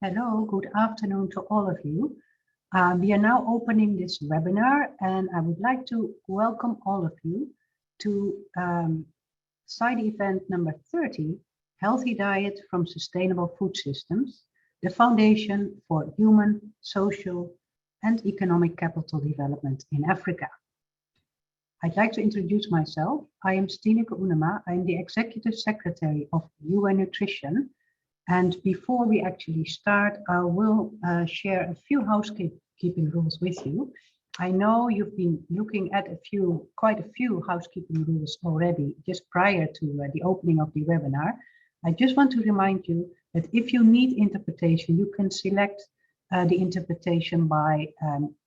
Hello, good afternoon to all of you. We are now opening this webinar and I would like to welcome all of you to side event number 30, Healthy Diet from Sustainable Food Systems, the foundation for human, social and economic capital development in Africa. I'd like to introduce myself. I am Stineke Unema. I'm the Executive Secretary of UN Nutrition. And before we actually start, I will share a few housekeeping rules with you. I know you've been looking at quite a few housekeeping rules already just prior to the opening of the webinar. I just want to remind you that if you need interpretation, you can select the interpretation by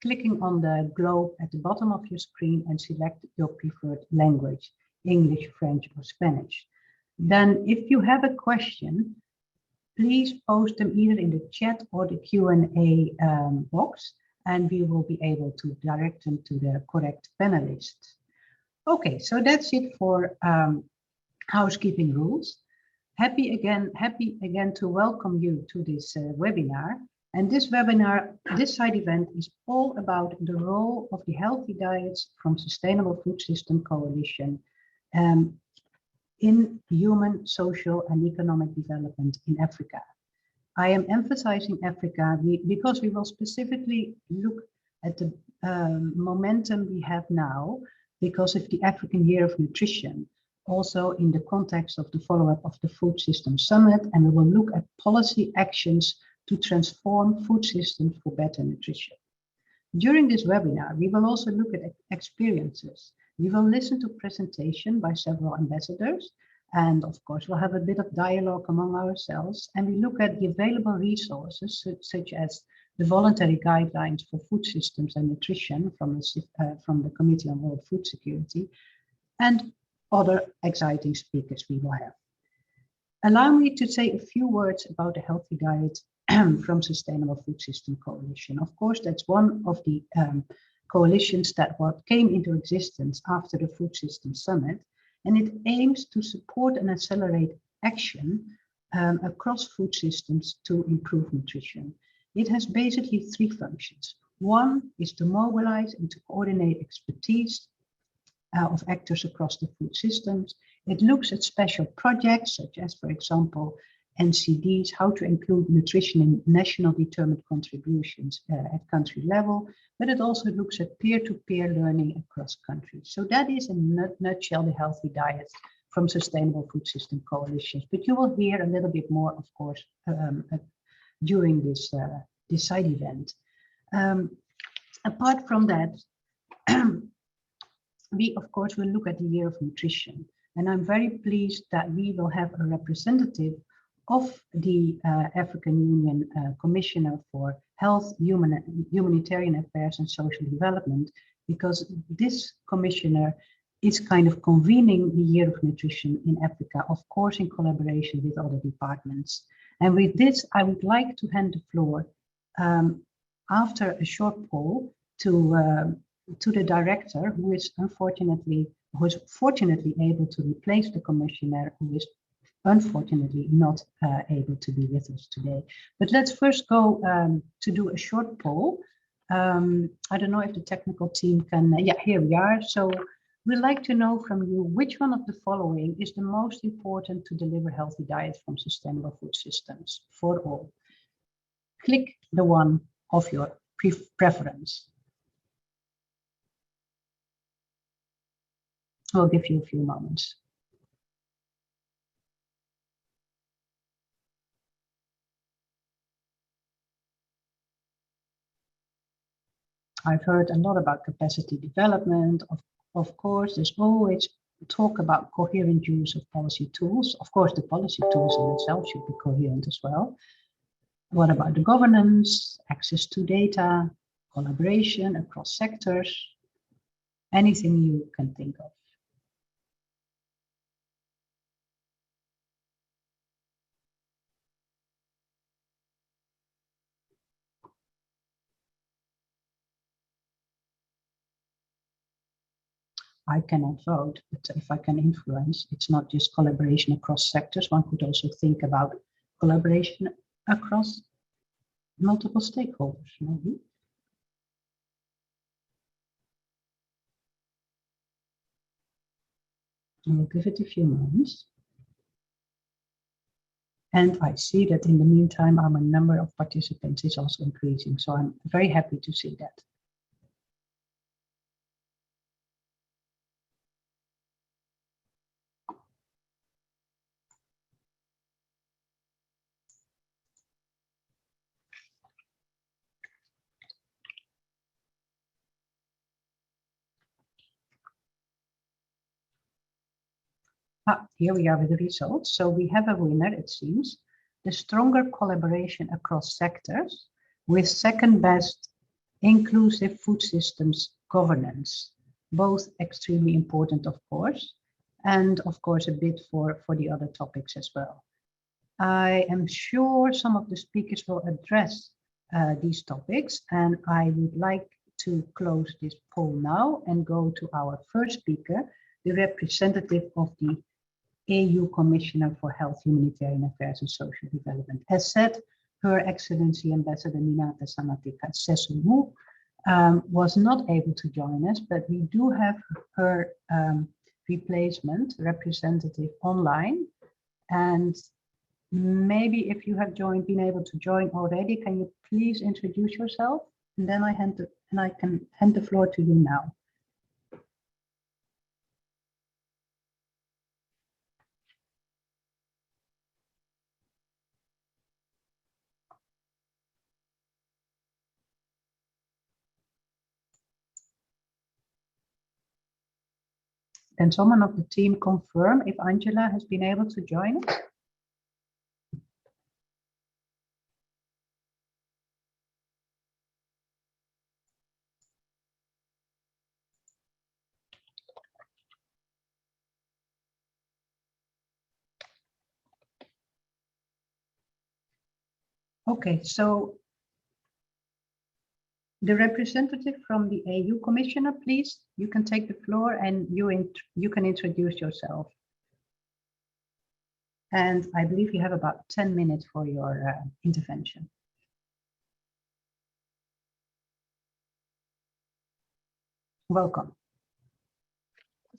clicking on the globe at the bottom of your screen and select your preferred language, English, French, or Spanish. Then if you have a question, please post them either in the chat or the Q&A box, and we will be able to direct them to the correct panelists. Okay, so that's it for housekeeping rules. Happy again to welcome you to this webinar. And this webinar, this side event is all about the role of the Healthy Diets from Sustainable Food System Coalition in human, social and economic development in Africa. I am emphasizing Africa because we will specifically look at the momentum we have now because of the African Year of Nutrition, also in the context of the follow-up of the Food System Summit, and we will look at policy actions to transform food systems for better nutrition. During this webinar, we will also look at experiences. We will listen to presentation by several ambassadors, and of course we'll have a bit of dialogue among ourselves, and we look at the available resources such as the voluntary guidelines for food systems and nutrition from the Committee on World Food Security, and other exciting speakers we will have. Allow me to say a few words about the Healthy Diet from Sustainable Food System Coalition. Of course, that's one of the coalitions that came into existence after the Food System Summit, and it aims to support and accelerate action across food systems to improve nutrition. It has basically three functions. One is to mobilize and to coordinate expertise of actors across the food systems. It looks at special projects such as, for example, NCDs, how to include nutrition in national determined contributions at country level, but it also looks at peer-to-peer learning across countries. So that is in a nutshell the Healthy Diet from Sustainable Food System Coalitions. But you will hear a little bit more, of course, during this side event. Apart from that, we, of course, will look at the Year of Nutrition. And I'm very pleased that we will have a representative of the African Union Commissioner for Health, Humanitarian Affairs and Social Development, because this commissioner is kind of convening the Year of Nutrition in Africa, of course, in collaboration with other departments. And with this, I would like to hand the floor after a short poll to the director, who is fortunately able to replace the commissioner, who is unfortunately not able to be with us today. But let's first go to do a short poll. I don't know if the technical team can, yeah, here we are. So we'd like to know from you, which one of the following is the most important to deliver healthy diet from sustainable food systems for all? Click the one of your preference. I'll give you a few moments. I've heard a lot about capacity development. Of course, there's always talk about coherent use of policy tools. Of course, the policy tools in itself should be coherent as well. What about the governance, access to data, collaboration across sectors? Anything you can think of. I cannot vote, but if I can influence, it's not just collaboration across sectors. One could also think about collaboration across multiple stakeholders, maybe. And we'll give it a few moments. And I see that in the meantime, our number of participants is also increasing. So I'm very happy to see that. Here we are with the results. So we have a winner, it seems. The stronger collaboration across sectors with second best inclusive food systems governance, both extremely important, of course, and of course a bit for the other topics as well. I am sure some of the speakers will address these topics, and I would like to close this poll now and go to our first speaker, the representative of the AU Commissioner for Health, Humanitarian Affairs and Social Development. As said, Her Excellency Ambassador Minata Samatika Sessumu was not able to join us, but we do have her replacement representative online. And maybe if you have been able to join already, can you please introduce yourself? And then I can hand the floor to you now. Can someone of the team confirm if Angela has been able to join us? Okay, so the representative from the AU Commissioner, please, you can take the floor and you can introduce yourself. And I believe you have about 10 minutes for your intervention. Welcome.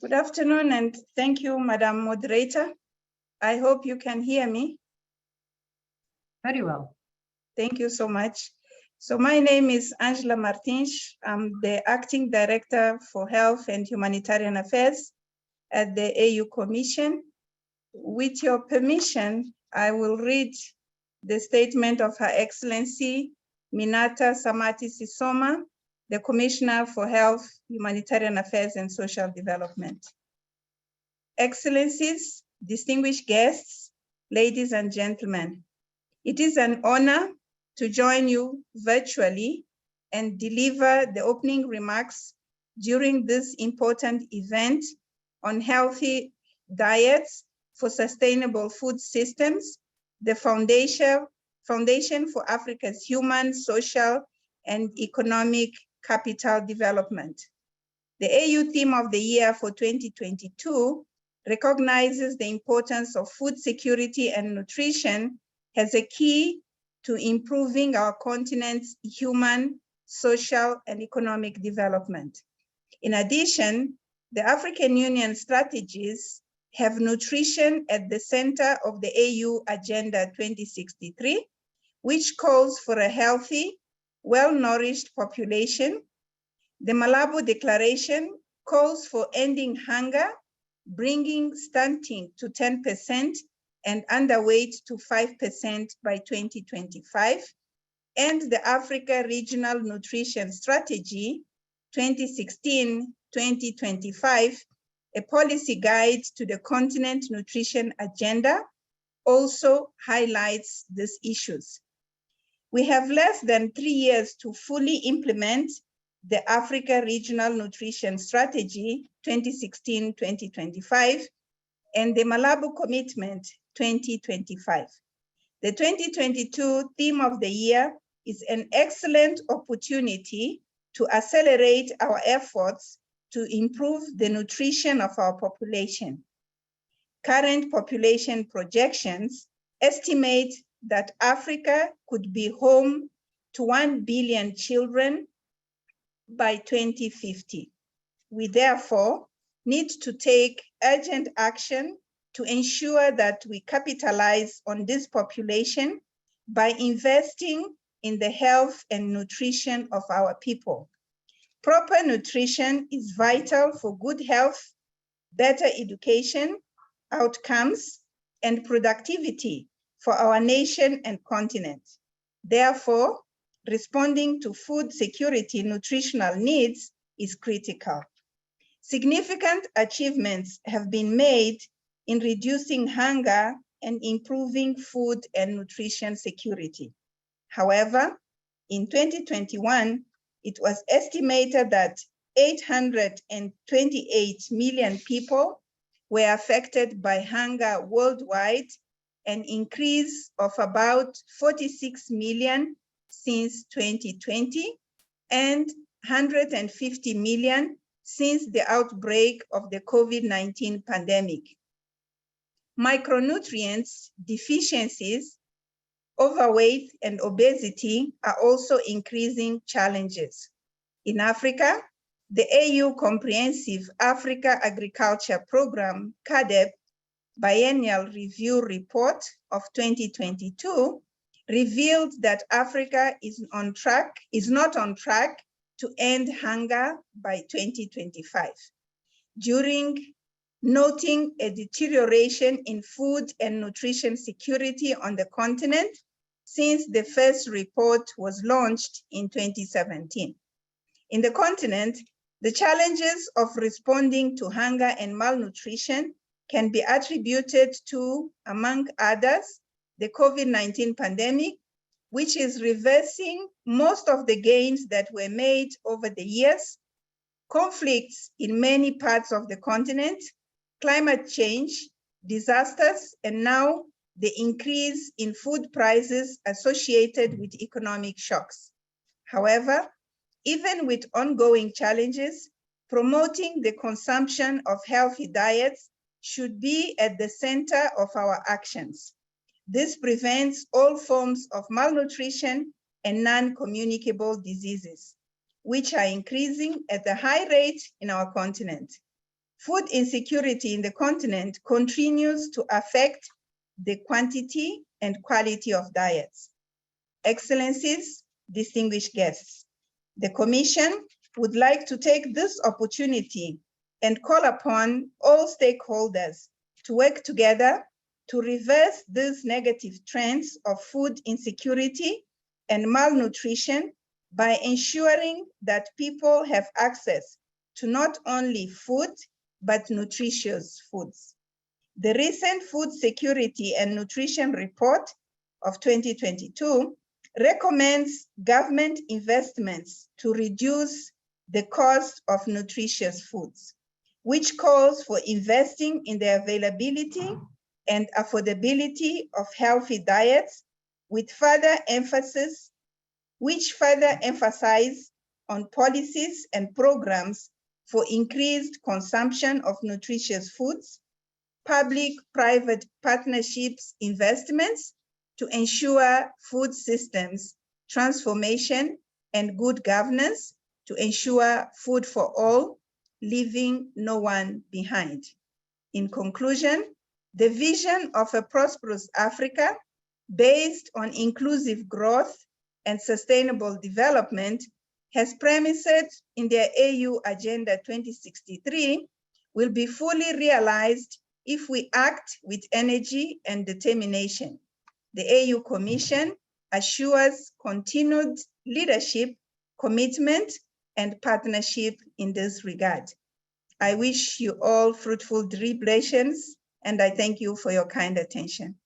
Good afternoon, and thank you, Madam Moderator. I hope you can hear me. Very well. Thank you so much. So my name is Angela Martins. I'm the Acting Director for Health and Humanitarian Affairs at the AU Commission. With your permission, I will read the statement of Her Excellency Minata Samati Sisoma, the Commissioner for Health, Humanitarian Affairs and Social Development. Excellencies, distinguished guests, ladies and gentlemen, it is an honor to join you virtually and deliver the opening remarks during this important event on healthy diets for sustainable food systems, the foundation for Africa's human, social, and economic capital development. The AU theme of the year for 2022 recognizes the importance of food security and nutrition as a key to improving our continent's human, social, and economic development. In addition, the African Union strategies have nutrition at the center of the AU Agenda 2063, which calls for a healthy, well-nourished population. The Malabo Declaration calls for ending hunger, bringing stunting to 10% and underweight to 5% by 2025, and the Africa Regional Nutrition Strategy 2016-2025, a policy guide to the continent nutrition agenda, also highlights these issues. We have less than 3 years to fully implement the Africa Regional Nutrition Strategy 2016-2025 and the Malabo Commitment 2025. The 2022 theme of the year is an excellent opportunity to accelerate our efforts to improve the nutrition of our population. Current population projections estimate that Africa could be home to 1 billion children by 2050. We therefore need to take urgent action to ensure that we capitalize on this population by investing in the health and nutrition of our people. Proper nutrition is vital for good health, better education, outcomes, and productivity for our nation and continent. Therefore, responding to food security nutritional needs is critical. Significant achievements have been made in reducing hunger and improving food and nutrition security. However, in 2021, it was estimated that 828 million people were affected by hunger worldwide, an increase of about 46 million since 2020 and 150 million since the outbreak of the COVID-19 pandemic. Micronutrients deficiencies, overweight, and obesity are also increasing challenges. In Africa, the AU Comprehensive Africa Agriculture Program, CAADP, Biennial Review Report of 2022 revealed that Africa is not on track to end hunger by 2025. During noting a deterioration in food and nutrition security on the continent since the first report was launched in 2017. In the continent, the challenges of responding to hunger and malnutrition can be attributed to, among others, the COVID-19 pandemic, which is reversing most of the gains that were made over the years, conflicts in many parts of the continent, climate change, disasters, and now the increase in food prices associated with economic shocks. However, even with ongoing challenges, promoting the consumption of healthy diets should be at the center of our actions. This prevents all forms of malnutrition and non-communicable diseases, which are increasing at a high rate in our continent. Food insecurity in the continent continues to affect the quantity and quality of diets. Excellencies, distinguished guests, the Commission would like to take this opportunity and call upon all stakeholders to work together to reverse these negative trends of food insecurity and malnutrition by ensuring that people have access to not only food, but nutritious foods. The recent Food Security and Nutrition Report of 2022 recommends government investments to reduce the cost of nutritious foods, which calls for investing in the availability and affordability of healthy diets, with further emphasis, which further emphasize on policies and programs for increased consumption of nutritious foods, public-private partnerships investments to ensure food systems transformation and good governance to ensure food for all, leaving no one behind. In conclusion, the vision of a prosperous Africa based on inclusive growth and sustainable development has premises in their AU Agenda 2063 will be fully realized if we act with energy and determination. The AU Commission assures continued leadership, commitment, and partnership in this regard. I wish you all fruitful deliberations, and I thank you for your kind attention.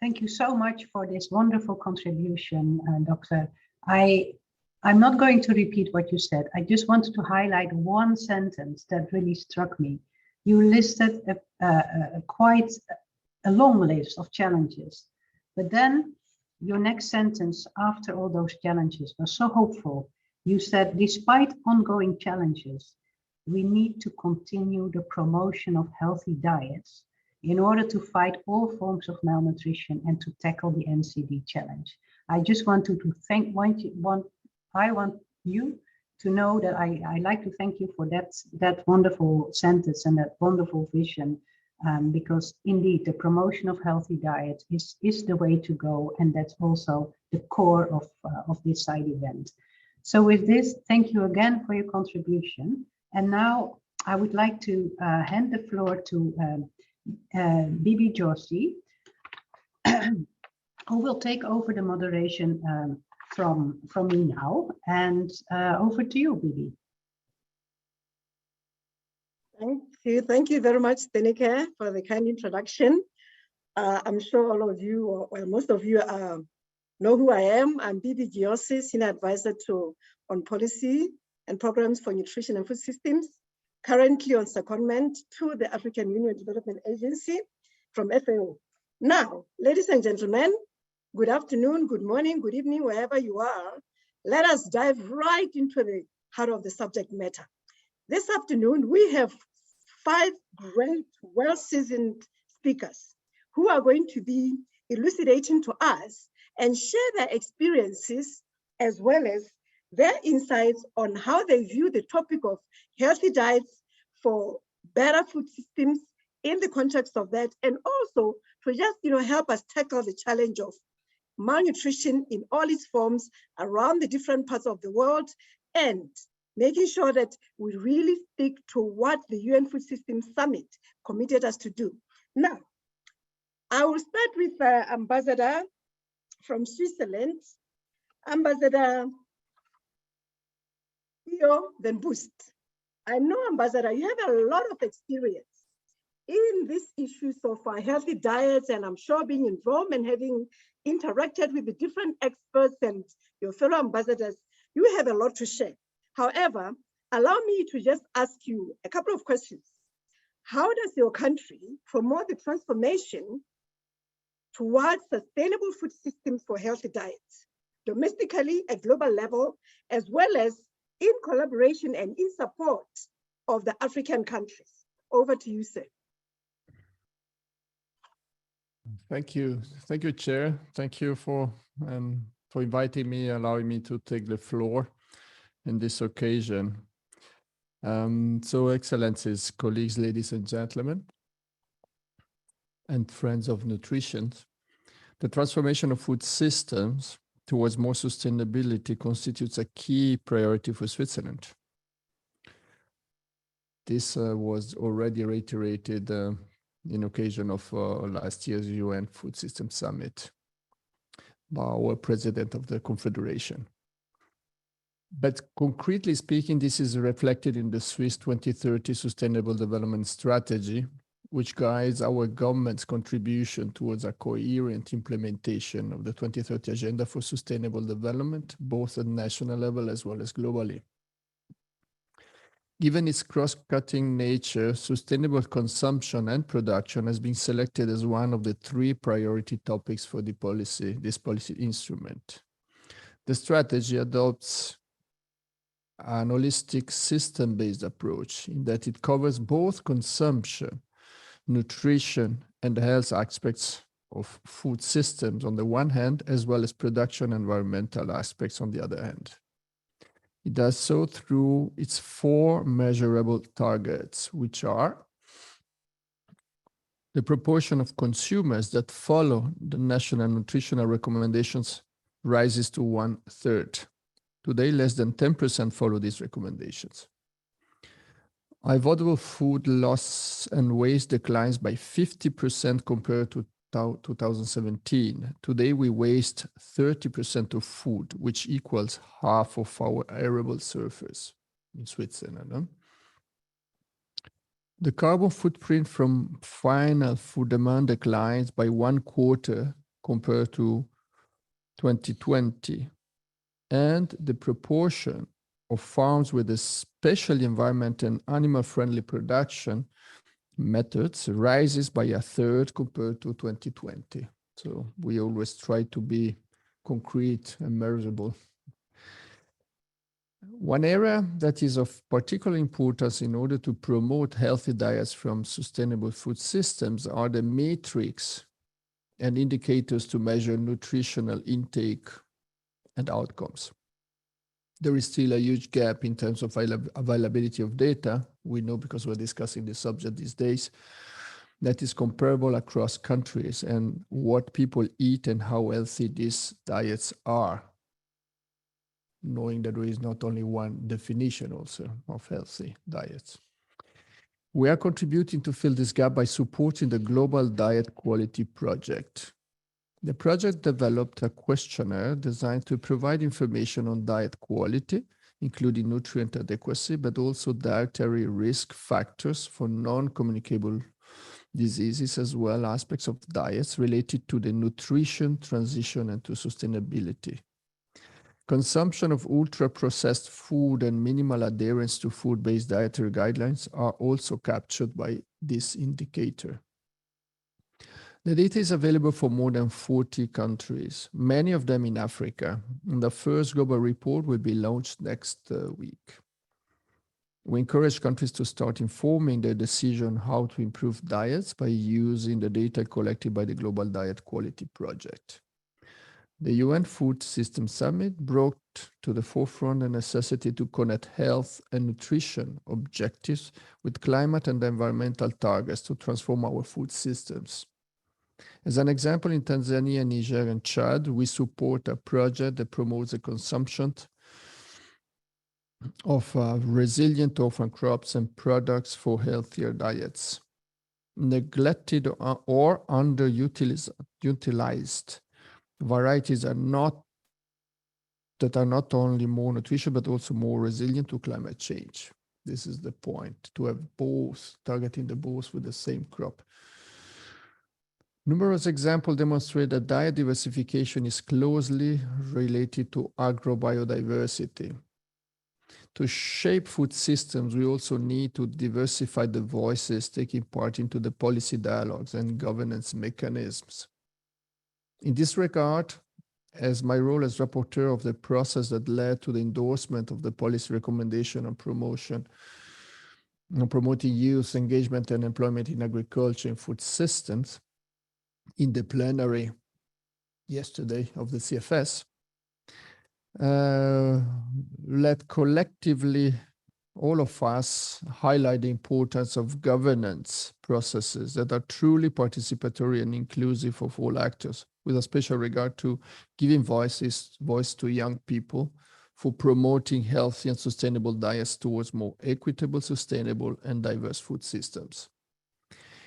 Thank you so much for this wonderful contribution, Doctor. I'm not going to repeat what you said. I just wanted to highlight one sentence that really struck me. You listed quite a long list of challenges, but then your next sentence after all those challenges was so hopeful. You said, despite ongoing challenges, we need to continue the promotion of healthy diets in order to fight all forms of malnutrition and to tackle the NCD challenge. I just want to I want you to know that I like to thank you for that wonderful sentence and that wonderful vision, because indeed the promotion of healthy diet is the way to go, and that's also the core of this side event. So with this, thank you again for your contribution. And now I would like to hand the floor to Bibi Joshi, who will take over the moderation from me now. And over to you, Bibi. Thank you very much, Denike, for the kind introduction. I'm sure all of you, or most of you, know who I am. I'm Bibi Joshi, Senior Advisor on Policy and Programs for Nutrition and Food Systems, currently on secondment to the African Union Development Agency from FAO. Now, ladies and gentlemen, good afternoon, good morning, good evening, wherever you are. Let us dive right into the heart of the subject matter. This afternoon, we have 5 great, well-seasoned speakers who are going to be elucidating to us and share their experiences as well as their insights on how they view the topic of healthy diets for better food systems in the context of that, and also to just help us tackle the challenge of malnutrition in all its forms around the different parts of the world, and making sure that we really stick to what the UN Food Systems Summit committed us to do. Now, I will start with Ambassador from Switzerland, Ambassador Theo Den Boost. I know, Ambassador, you have a lot of experience in these issues of healthy diets, and I'm sure being in Rome and having interacted with the different experts and your fellow ambassadors, you have a lot to share. However, allow me to just ask you a couple of questions. How does your country promote the transformation towards sustainable food systems for healthy diets, domestically at global level, as well as in collaboration and in support of the African countries? Over to you, sir. Thank you, Chair. Thank you for inviting me, allowing me to take the floor in this occasion. So, Excellencies, colleagues, ladies and gentlemen, and friends of nutrition, the transformation of food systems towards more sustainability constitutes a key priority for Switzerland. This was already reiterated in occasion of last year's UN Food Systems Summit by our President of the Confederation. But concretely speaking, this is reflected in the Swiss 2030 Sustainable Development Strategy, which guides our government's contribution towards a coherent implementation of the 2030 Agenda for Sustainable Development, both at national level as well as globally. Given its cross-cutting nature, sustainable consumption and production has been selected as one of the 3 priority topics for this policy instrument. The strategy adopts an holistic system-based approach in that it covers both consumption, nutrition, and health aspects of food systems on the one hand, as well as production and environmental aspects on the other hand. It does so through its 4 measurable targets, which are the proportion of consumers that follow the national nutritional recommendations rises to 1/3. Today, less than 10% follow these recommendations. Avoidable food loss and waste declines by 50% compared to 2017. Today, we waste 30% of food, which equals half of our arable surface in Switzerland. The carbon footprint from final food demand declines by 1/4 compared to 2020. And the proportion of farms with a special environment and animal-friendly production methods rises by 1/3 compared to 2020. So we always try to be concrete and measurable. One area that is of particular importance in order to promote healthy diets from sustainable food systems are the metrics and indicators to measure nutritional intake and outcomes. There is still a huge gap in terms of availability of data. We know, because we're discussing this subject these days, that is comparable across countries and what people eat and how healthy these diets are, knowing that there is not only one definition also of healthy diets. We are contributing to fill this gap by supporting the Global Diet Quality Project. The project developed a questionnaire designed to provide information on diet quality, including nutrient adequacy, but also dietary risk factors for non-communicable diseases, as well as aspects of diets related to the nutrition transition and to sustainability. Consumption of ultra-processed food and minimal adherence to food-based dietary guidelines are also captured by this indicator. The data is available for more than 40 countries, many of them in Africa. And the first global report will be launched next week. We encourage countries to start informing their decision how to improve diets by using the data collected by the Global Diet Quality Project. The UN Food Systems Summit brought to the forefront the necessity to connect health and nutrition objectives with climate and environmental targets to transform our food systems. As an example, in Tanzania, Niger, and Chad, we support a project that promotes the consumption of resilient orphan crops and products for healthier diets. Neglected or underutilized varieties are not only more nutritious, but also more resilient to climate change. This is the point, to have both, targeting the both with the same crop. Numerous examples demonstrate that diet diversification is closely related to agrobiodiversity. To shape food systems, we also need to diversify the voices taking part into the policy dialogues and governance mechanisms. In this regard, as my role as rapporteur of the process that led to the endorsement of the policy recommendation on promoting youth engagement and employment in agriculture and food systems, in the plenary yesterday of the CFS, let collectively all of us highlight the importance of governance processes that are truly participatory and inclusive of all actors, with a special regard to giving voice to young people for promoting healthy and sustainable diets towards more equitable, sustainable, and diverse food systems.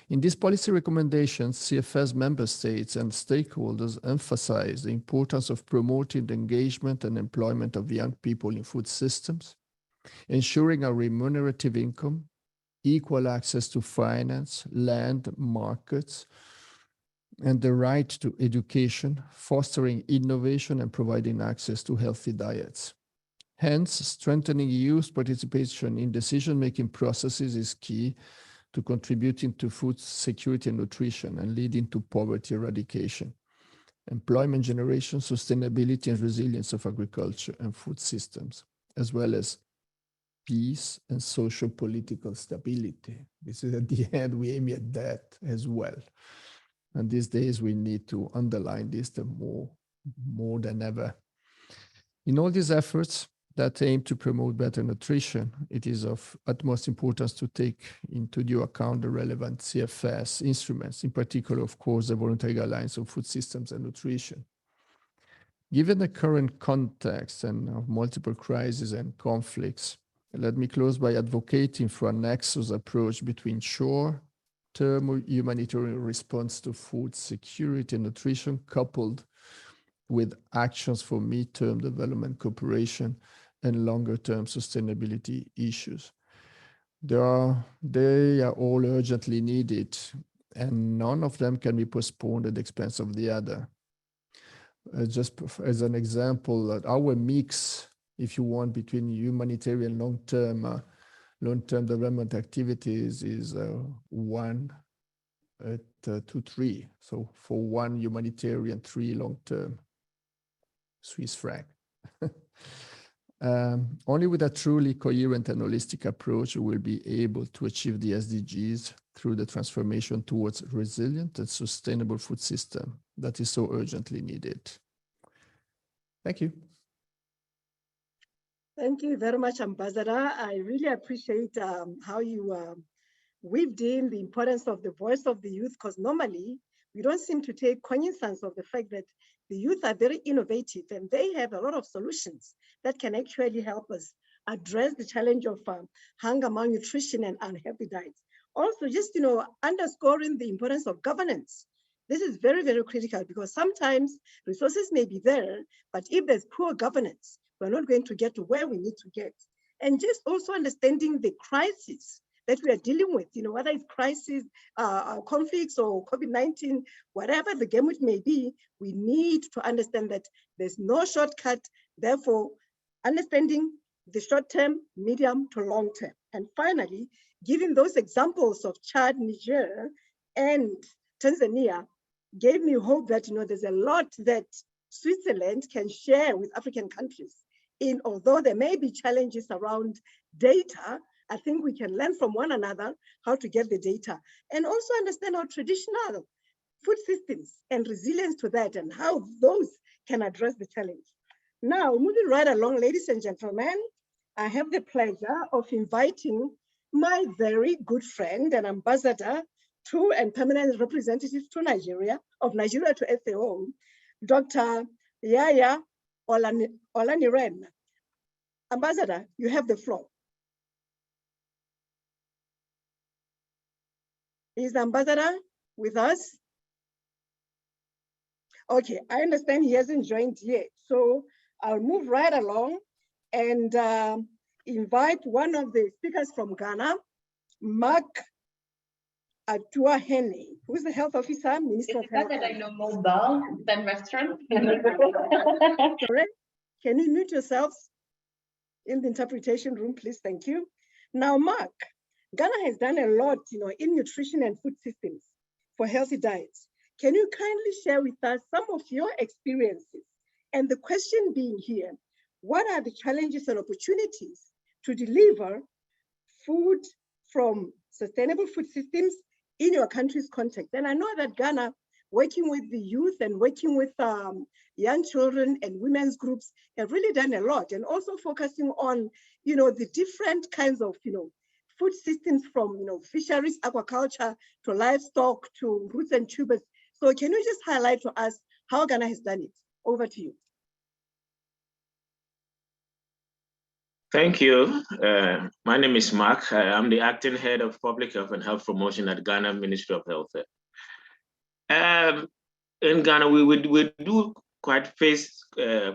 In these policy recommendations, CFS member states and stakeholders emphasize the importance of promoting the engagement and employment of young people in food systems, ensuring a remunerative income, equal access to finance, land, markets, and the right to education, fostering innovation and providing access to healthy diets. Hence, strengthening youth participation in decision-making processes is key to contributing to food security and nutrition and leading to poverty eradication, employment generation, sustainability and resilience of agriculture and food systems, as well as peace and social political stability. This is at the end, we aim at that as well. And these days we need to underline this more than ever. In all these efforts that aim to promote better nutrition, it is of utmost importance to take into due account the relevant CFS instruments, in particular, of course, the voluntary guidelines on food systems and nutrition. Given the current context and of multiple crises and conflicts, let me close by advocating for a nexus approach between short-term humanitarian response to food security and nutrition, coupled with actions for mid-term development cooperation and longer-term sustainability issues. They are all urgently needed, and none of them can be postponed at the expense of the other. Just as an example, our mix, if you want, between humanitarian long-term development activities is 1 to 3. So for 1 humanitarian, 3 long-term Swiss franc. Only with a truly coherent and holistic approach we will be able to achieve the SDGs through the transformation towards resilient and sustainable food system that is so urgently needed. Thank you. Thank you very much, Ambassador. I really appreciate how you weaved in the importance of the voice of the youth, because normally we don't seem to take cognizance of the fact that the youth are very innovative and they have a lot of solutions that can actually help us address the challenge of hunger, malnutrition, and unhealthy diets. Also, just underscoring the importance of governance. This is very, very critical, because sometimes resources may be there, but if there's poor governance, we're not going to get to where we need to get. And just also understanding the crisis that we are dealing with, whether it's crisis, conflicts, or COVID-19, whatever the gamut may be, we need to understand that there's no shortcut. Therefore, understanding the short-term, medium to long-term. And finally, giving those examples of Chad, Niger, and Tanzania gave me hope that there's a lot that Switzerland can share with African countries. Although there may be challenges around data, I think we can learn from one another how to get the data, and also understand our traditional food systems and resilience to that, and how those can address the challenge. Now, moving right along, ladies and gentlemen, I have the pleasure of inviting my very good friend and ambassador to and permanent representative to Nigeria, of Nigeria to FAO, Dr. Yaya Olaniren. Ambassador, you have the floor. Is the ambassador with us? Okay, I understand he hasn't joined yet. So I'll move right along and invite one of the speakers from Ghana, Mark Atuahene, who is the health officer, Minister of Health. That I know more bar than restaurant. Correct. Can you mute yourselves in the interpretation room, please? Thank you. Now, Mark, Ghana has done a lot, in nutrition and food systems for healthy diets. Can you kindly share with us some of your experiences? And the question being here, what are the challenges and opportunities to deliver food from sustainable food systems in your country's context? And I know that Ghana, working with the youth and working with young children and women's groups, have really done a lot, and also focusing on, the different kinds of, food systems, from, fisheries, aquaculture, to livestock, to roots and tubers. So can you just highlight to us how Ghana has done it? Over to you. Thank you. My name is Mark. I'm the acting head of public health and health promotion at Ghana Ministry of Health. In Ghana, we do face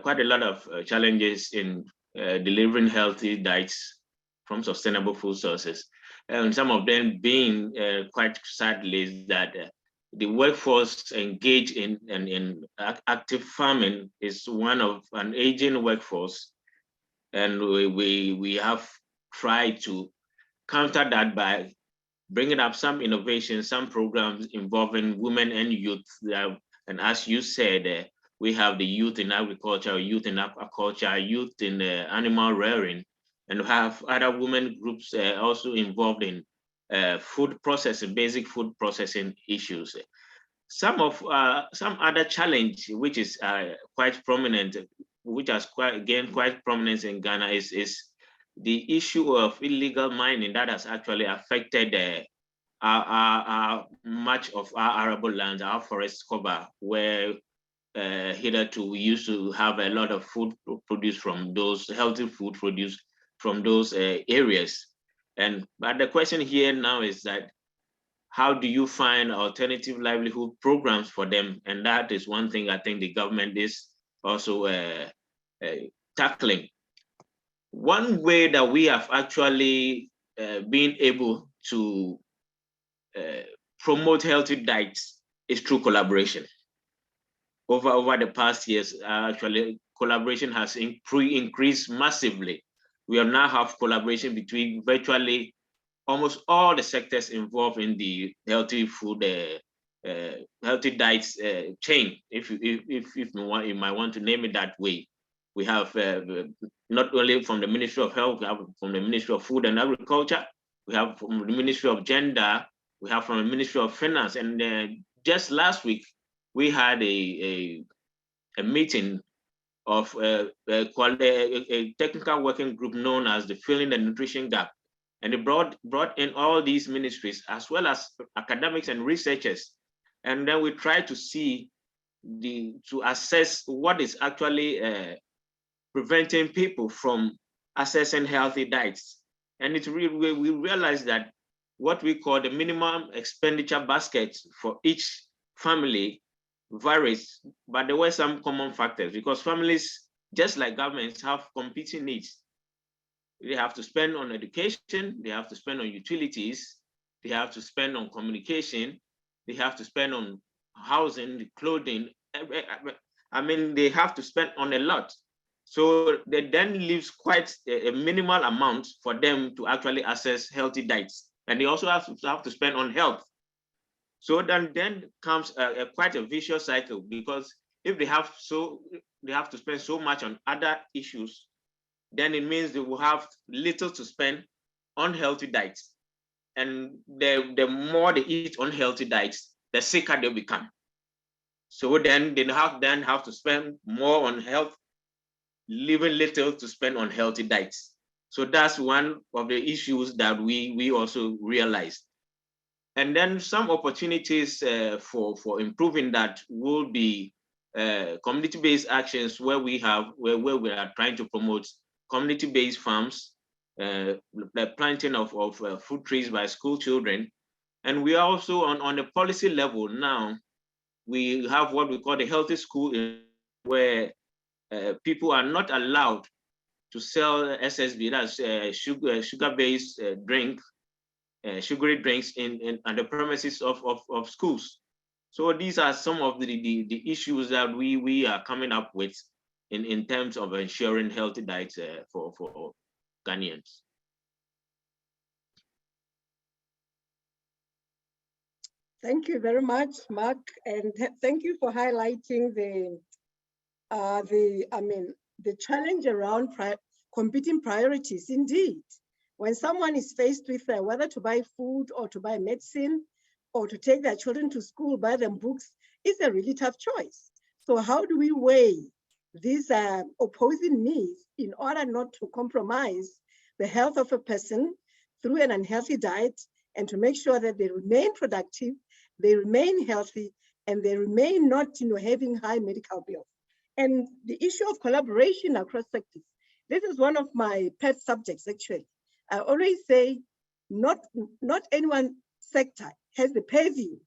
quite a lot of challenges in delivering healthy diets from sustainable food sources. And some of them being quite sadly is that the workforce engaged in active farming is one of an aging workforce. And we have tried to counter that by bringing up some innovations, some programs involving women and youth. And as you said, we have the youth in agriculture, youth in aquaculture, youth in animal rearing, and we have other women groups also involved in food processing, basic food processing issues. Some other challenge, which is quite prominent, which has gained quite prominence in Ghana, is the issue of illegal mining that has actually affected much of our arable lands, our forest cover, where hitherto we used to have a lot of food produced from those, healthy food produced from those areas. But the question here now is that, how do you find alternative livelihood programs for them? And that is one thing I think the government is also tackling. One way that we have actually been able to promote healthy diets is through collaboration. Over the past years, actually, collaboration has increased massively. We now have collaboration between virtually almost all the sectors involved in the healthy food, healthy diets chain, if you might want to name it that way. We have not only from the Ministry of Health, we have from the Ministry of Food and Agriculture, we have from the Ministry of Gender, we have from the Ministry of Finance. And just last week, we had a meeting of a technical working group known as the Filling the Nutrition Gap. And they brought in all these ministries as well as academics and researchers. And then we tried to see to assess what is actually preventing people from accessing healthy diets. And we realized that what we call the minimum expenditure basket for each family varies, but there were some common factors because families, just like governments, have competing needs. They have to spend on education, they have to spend on utilities, they have to spend on communication, they have to spend on housing, clothing. I mean, they have to spend on a lot. So that then leaves quite a minimal amount for them to actually access healthy diets. And they also have to spend on health. So then comes quite a vicious cycle, because if they have to spend so much on other issues, then it means they will have little to spend on healthy diets. And the more they eat unhealthy diets, the sicker they become. So then they have to spend more on health, leaving little to spend on healthy diets. So that's one of the issues that we also realized. And then some opportunities for improving that will be community-based actions where we are trying to promote community-based farms, the planting of fruit trees by school children. And we are also on the policy level now, we have what we call the healthy school, where people are not allowed to sell SSB, that's sugar-based drink, sugary drinks on the premises of schools. So these are some of the issues that we are coming up with in terms of ensuring healthy diets for Ghanaians. Thank you very much, Mark, and thank you for highlighting the challenge around competing priorities. Indeed, when someone is faced with whether to buy food or to buy medicine or to take their children to school, buy them books, it's a really tough choice. So how do we weigh these opposing needs in order not to compromise the health of a person through an unhealthy diet, and to make sure that they remain productive, they remain healthy, and they remain not having high medical bills? And the issue of collaboration across sectors, this is one of my pet subjects, actually. I always say not any one sector has the purview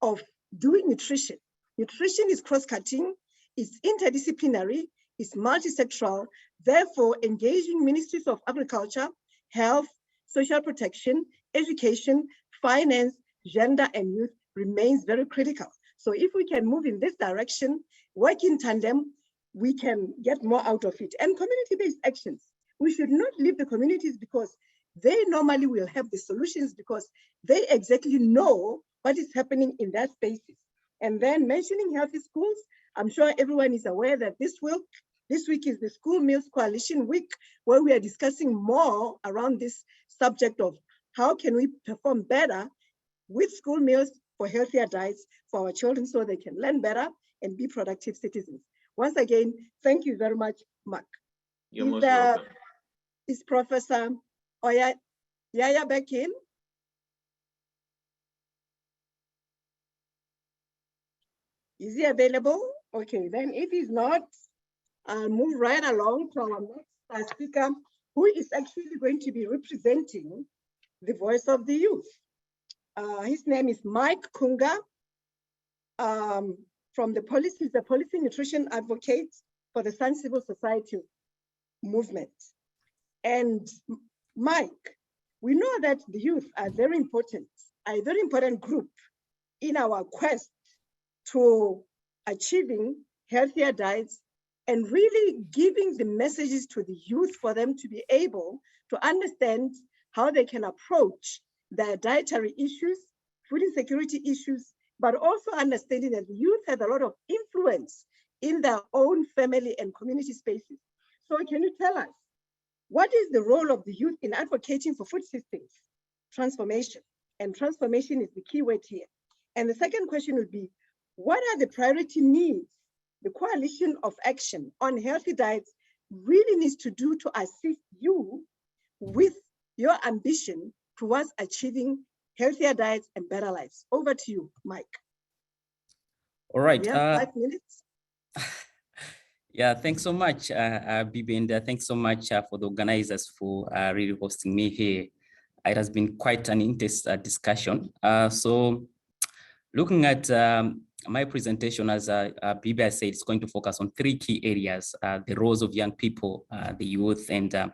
of doing nutrition. Nutrition is cross-cutting, it's interdisciplinary, it's multi-sectoral. Therefore, engaging ministries of agriculture, health, social protection, education, finance, gender, and youth remains very critical. So if we can move in this direction, work in tandem, we can get more out of it. And community-based actions, we should not leave the communities because they normally will have the solutions, because they exactly know what is happening in their spaces. And then mentioning healthy schools, I'm sure everyone is aware that this week is the School Meals Coalition Week, where we are discussing more around this subject of how can we perform better with school meals for healthier diets for our children so they can learn better and be productive citizens. Once again, thank you very much, Mark. You're most welcome. Is Professor Yaya back in? Is he available? Okay, then if he's not, I'll move right along to our next speaker, who is actually going to be representing the voice of the youth. His name is Mike Kunga from the policy. He's a policy nutrition advocate for the Sun Civil Society movement. And Mike, we know that the youth are a very important group in our quest to achieving healthier diets and really giving the messages to the youth for them to be able to understand how they can approach their dietary issues, food insecurity issues, but also understanding that the youth have a lot of influence in their own family and community spaces. So can you tell us, what is the role of the youth in advocating for food systems transformation? And transformation is the key word here. And the second question would be, what are the priority needs the Coalition of Action on Healthy Diets really needs to do to assist you with your ambition towards achieving healthier diets and better lives? Over to you, Mike. All right. We have 5 minutes. Yeah, thanks so much, Bibi, and thanks so much for the organizers for really hosting me here. It has been quite an intense discussion. So looking at my presentation, as Bibi said, it's going to focus on 3 key areas: the roles of young people, the youth, and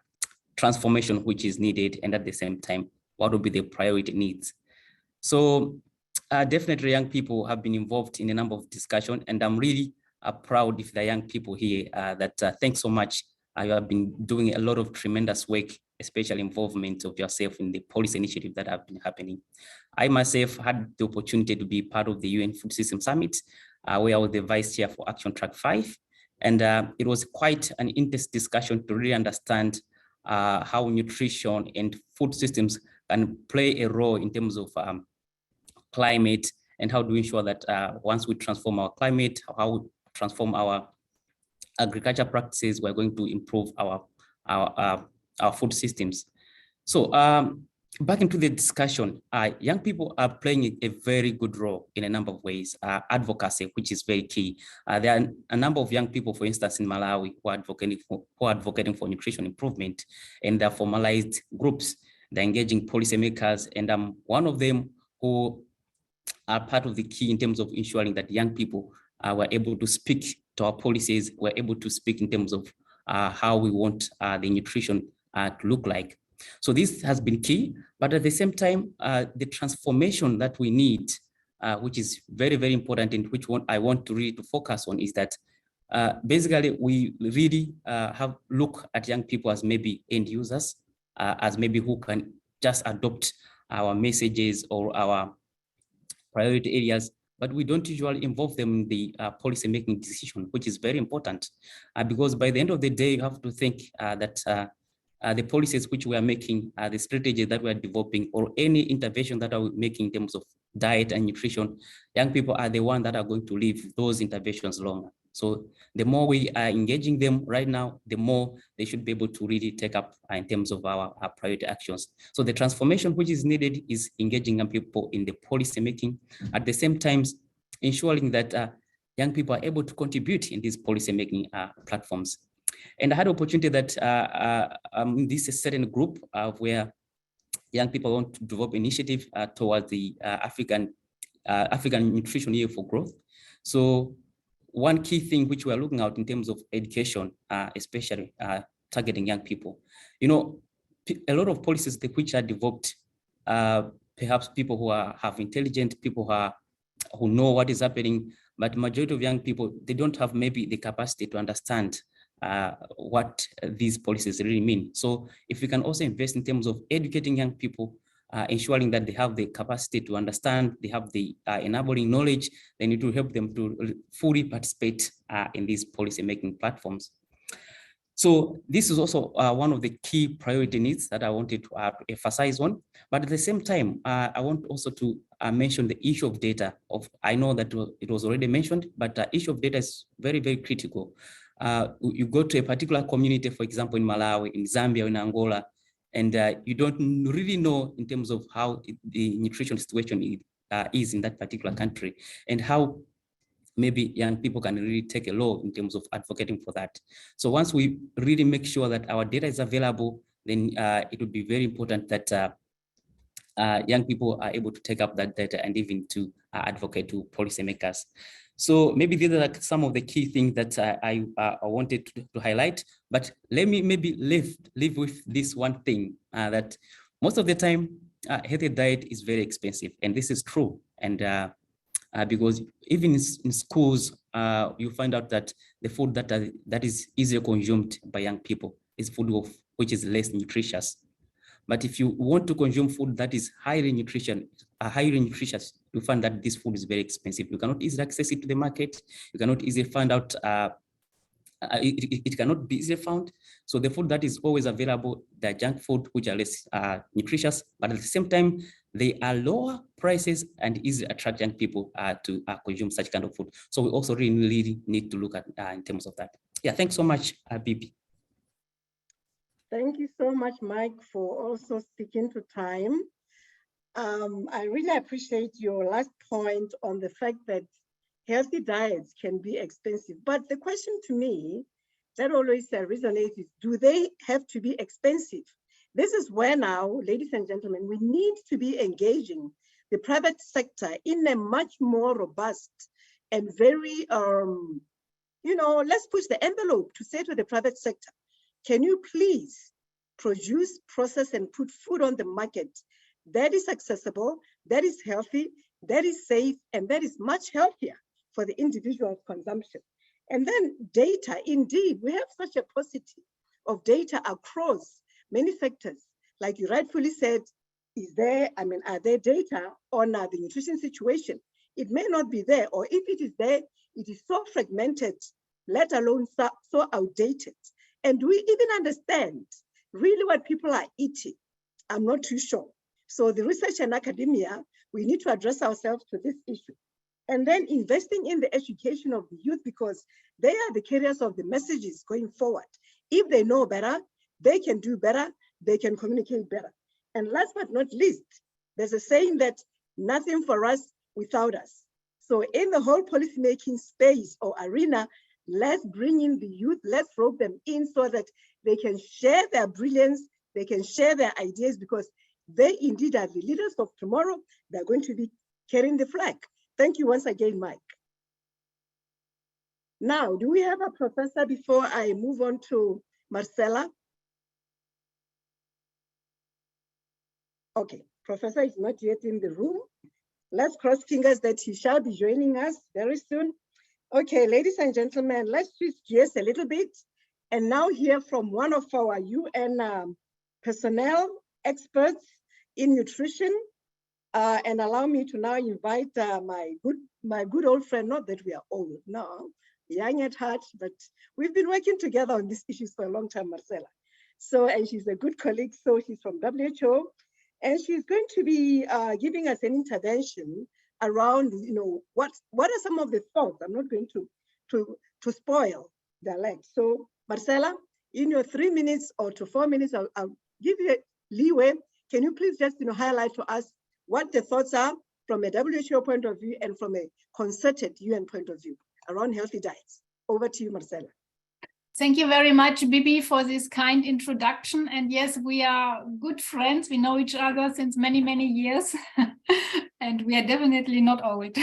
transformation which is needed, and at the same time, what will be the priority needs. So definitely young people have been involved in a number of discussions, and I'm really proud of the young people here that thanks so much. You have been doing a lot of tremendous work, especially involvement of yourself in the policy initiative that have been happening. I myself had the opportunity to be part of the UN Food System Summit, where I was the Vice Chair for Action Track 5. And it was quite an intense discussion to really understand how nutrition and food systems can play a role in terms of climate, and how do we ensure that once we transform our climate, how we transform our agriculture practices, we're going to improve our food systems. So back into the discussion, young people are playing a very good role in a number of ways. Advocacy, which is very key. There are a number of young people, for instance, in Malawi, who are advocating for nutrition improvement, and they're formalized groups. They're engaging policymakers, and I'm one of them who are part of the key in terms of ensuring that young people were able to speak to our policies, were able to speak in terms of how we want the nutrition to look like. So this has been key, but at the same time, the transformation that we need, which is very, very important, and which one I want to really to focus on, is that basically we really have look at young people as maybe end users, as maybe who can just adopt our messages or our priority areas, but we don't usually involve them in the policy making decision, which is very important, because by the end of the day, you have to think that the policies which we are making, the strategy that we are developing, or any intervention that we are making in terms of diet and nutrition, young people are the ones that are going to leave those interventions longer. So the more we are engaging them right now, the more they should be able to really take up in terms of our priority actions. So the transformation which is needed is engaging young people in the policy making, at the same time ensuring that young people are able to contribute in these policy making platforms. And I had an opportunity that this is a certain group where young people want to develop initiative towards the African Nutrition Year for Growth. So one key thing which we are looking at in terms of education, especially targeting young people, you know, a lot of policies which are developed, perhaps people who have intelligent, people who know what is happening, but majority of young people, they don't have maybe the capacity to understand what these policies really mean. So if we can also invest in terms of educating young people, ensuring that they have the capacity to understand, they have the enabling knowledge, they need to help them to fully participate in these policy making platforms. So this is also one of the key priority needs that I wanted to emphasize on. But at the same time, I want also to mention the issue of data. I know that it was already mentioned, but the issue of data is very, very critical. You go to a particular community, for example, in Malawi, in Zambia, in Angola, and you don't really know in terms of how the nutrition situation is in that particular country, and how maybe young people can really take a role in terms of advocating for that. So once we really make sure that our data is available, then it would be very important that young people are able to take up that data and even to advocate to policymakers. So maybe these are some of the key things that I wanted to highlight, but let me maybe live with this one thing, that most of the time, healthy diet is very expensive, and this is true. And because even in schools, you find out that the food that is easily consumed by young people is food which is less nutritious. But if you want to consume food that is highly nutritious, you find that this food is very expensive. You cannot easily access it to the market. You cannot easily find out it cannot be easily found. So the food that is always available, the junk food, which are less nutritious, but at the same time, they are lower prices and easily attract young people to consume such kind of food. So we also really need to look at in terms of that. Yeah, thanks so much, Bibi. Thank you so much, Mike, for also sticking to time. I really appreciate your last point on the fact that healthy diets can be expensive. But the question to me that always resonates is, do they have to be expensive? This is where now, ladies and gentlemen, we need to be engaging the private sector in a much more robust and very, let's push the envelope to say to the private sector, can you please produce, process, and put food on the market that is accessible, that is healthy, that is safe, and that is much healthier for the individual's consumption. And then data, indeed, we have such a paucity of data across many sectors. Like you rightfully said, are there data on the nutrition situation? It may not be there, or if it is there, it is so fragmented, let alone so outdated. And do we even understand really what people are eating? I'm not too sure. So the research and academia, we need to address ourselves to this issue. And then investing in the education of the youth, because they are the carriers of the messages going forward. If they know better, they can do better, they can communicate better. And last but not least, there's a saying that nothing for us without us. So in the whole policymaking space or arena, let's bring in the youth, let's rope them in so that they can share their brilliance, they can share their ideas, because they indeed are the leaders of tomorrow. They're going to be carrying the flag. Thank you once again, Mike. Now, do we have a professor before I move on to Marcella? Okay, professor is not yet in the room. Let's cross fingers that he shall be joining us very soon. Okay, ladies and gentlemen, let's switch gears a little bit and now hear from one of our UN personnel experts in nutrition. And allow me to now invite my good old friend, not that we are old now, young at heart, but we've been working together on these issues for a long time, Marcella. So, and she's a good colleague, so she's from WHO, and she's going to be giving us an intervention around, what are some of the thoughts? I'm not going to spoil their legs. So, Marcella, in your 3 minutes or to 4 minutes, I'll give you a leeway. Can you please just highlight to us what the thoughts are from a WHO point of view and from a concerted UN point of view around healthy diets? Over to you, Marcella. Thank you very much, Bibi, for this kind introduction. And yes, we are good friends. We know each other since many, many years, and we are definitely not old.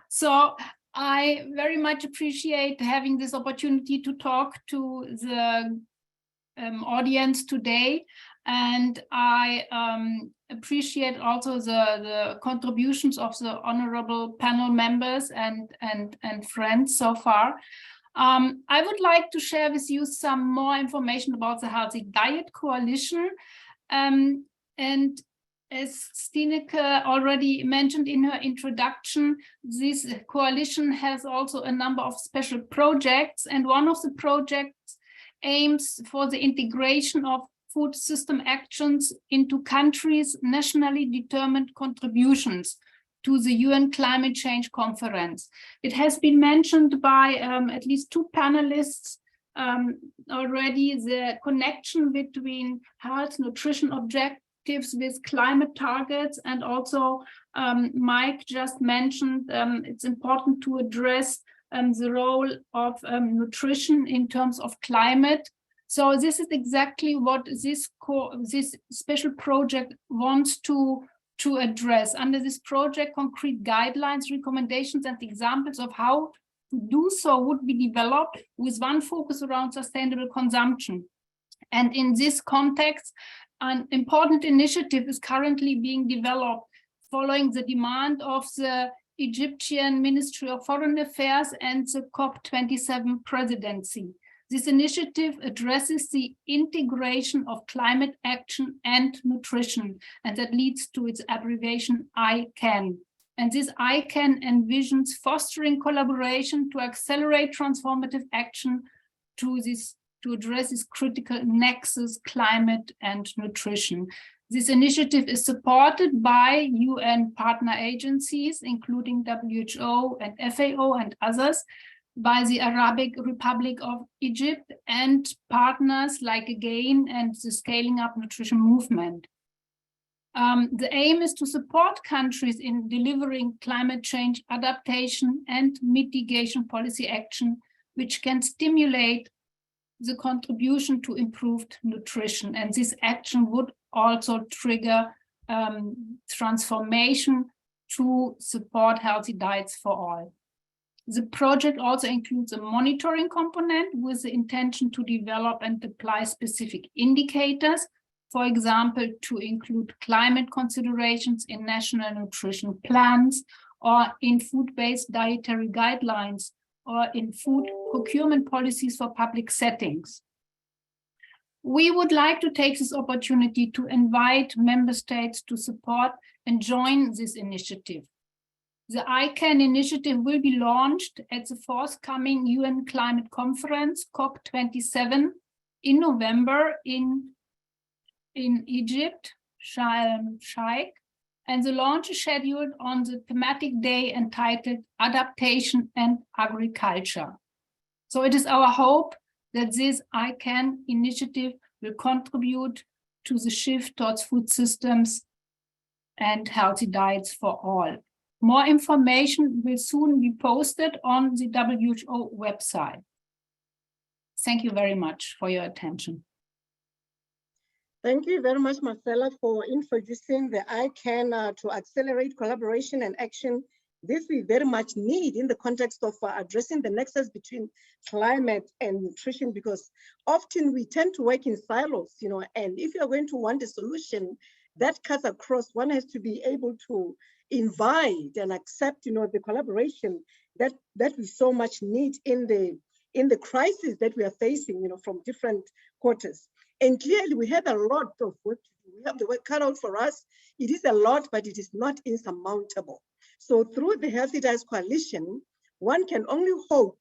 So I very much appreciate having this opportunity to talk to the audience today. And I appreciate also the contributions of the honorable panel members and friends so far. I would like to share with you some more information about the Healthy Diet Coalition. And as Stineke already mentioned in her introduction, this coalition has also a number of special projects. And one of the projects aims for the integration of food system actions into countries' nationally determined contributions to the UN Climate Change Conference. It has been mentioned by at least two panelists already, the connection between health nutrition objectives with climate targets, and also Mike just mentioned it's important to address the role of nutrition in terms of climate. So this is exactly what this special project wants to address. Under this project, concrete guidelines, recommendations, and examples of how to do so would be developed, with one focus around sustainable consumption. And in this context, an important initiative is currently being developed following the demand of the Egyptian Ministry of Foreign Affairs and the COP27 presidency. This initiative addresses the integration of climate action and nutrition, and that leads to its abbreviation ICAN. And this ICANN envisions fostering collaboration to accelerate transformative action to address this critical nexus, climate and nutrition. This initiative is supported by UN partner agencies, including WHO and FAO and others, by the Arabic Republic of Egypt and partners like AGAIN and the Scaling Up Nutrition Movement. The aim is to support countries in delivering climate change adaptation and mitigation policy action, which can stimulate the contribution to improved nutrition. And this action would also trigger transformation to support healthy diets for all. The project also includes a monitoring component with the intention to develop and apply specific indicators, for example, to include climate considerations in national nutrition plans or in food-based dietary guidelines or in food procurement policies for public settings. We would like to take this opportunity to invite member states to support and join this initiative. The ICANN initiative will be launched at the forthcoming UN Climate Conference, COP27, in November in Egypt, Sharm el-Sheikh, and the launch is scheduled on the thematic day entitled Adaptation and Agriculture. So it is our hope that this ICANN initiative will contribute to the shift towards food systems and healthy diets for all. More information will soon be posted on the WHO website. Thank you very much for your attention. Thank you very much, Marcella, for introducing the ICANN to accelerate collaboration and action. This we very much need in the context of addressing the nexus between climate and nutrition, because often we tend to work in silos, and if you're going to want a solution that cuts across, one has to be able to invite and accept, the collaboration that we so much need in the crisis that we are facing, from different quarters. And clearly we have a lot of work to do. We have the work cut out for us. It is a lot, but it is not insurmountable. So through the Healthy Diets Coalition, one can only hope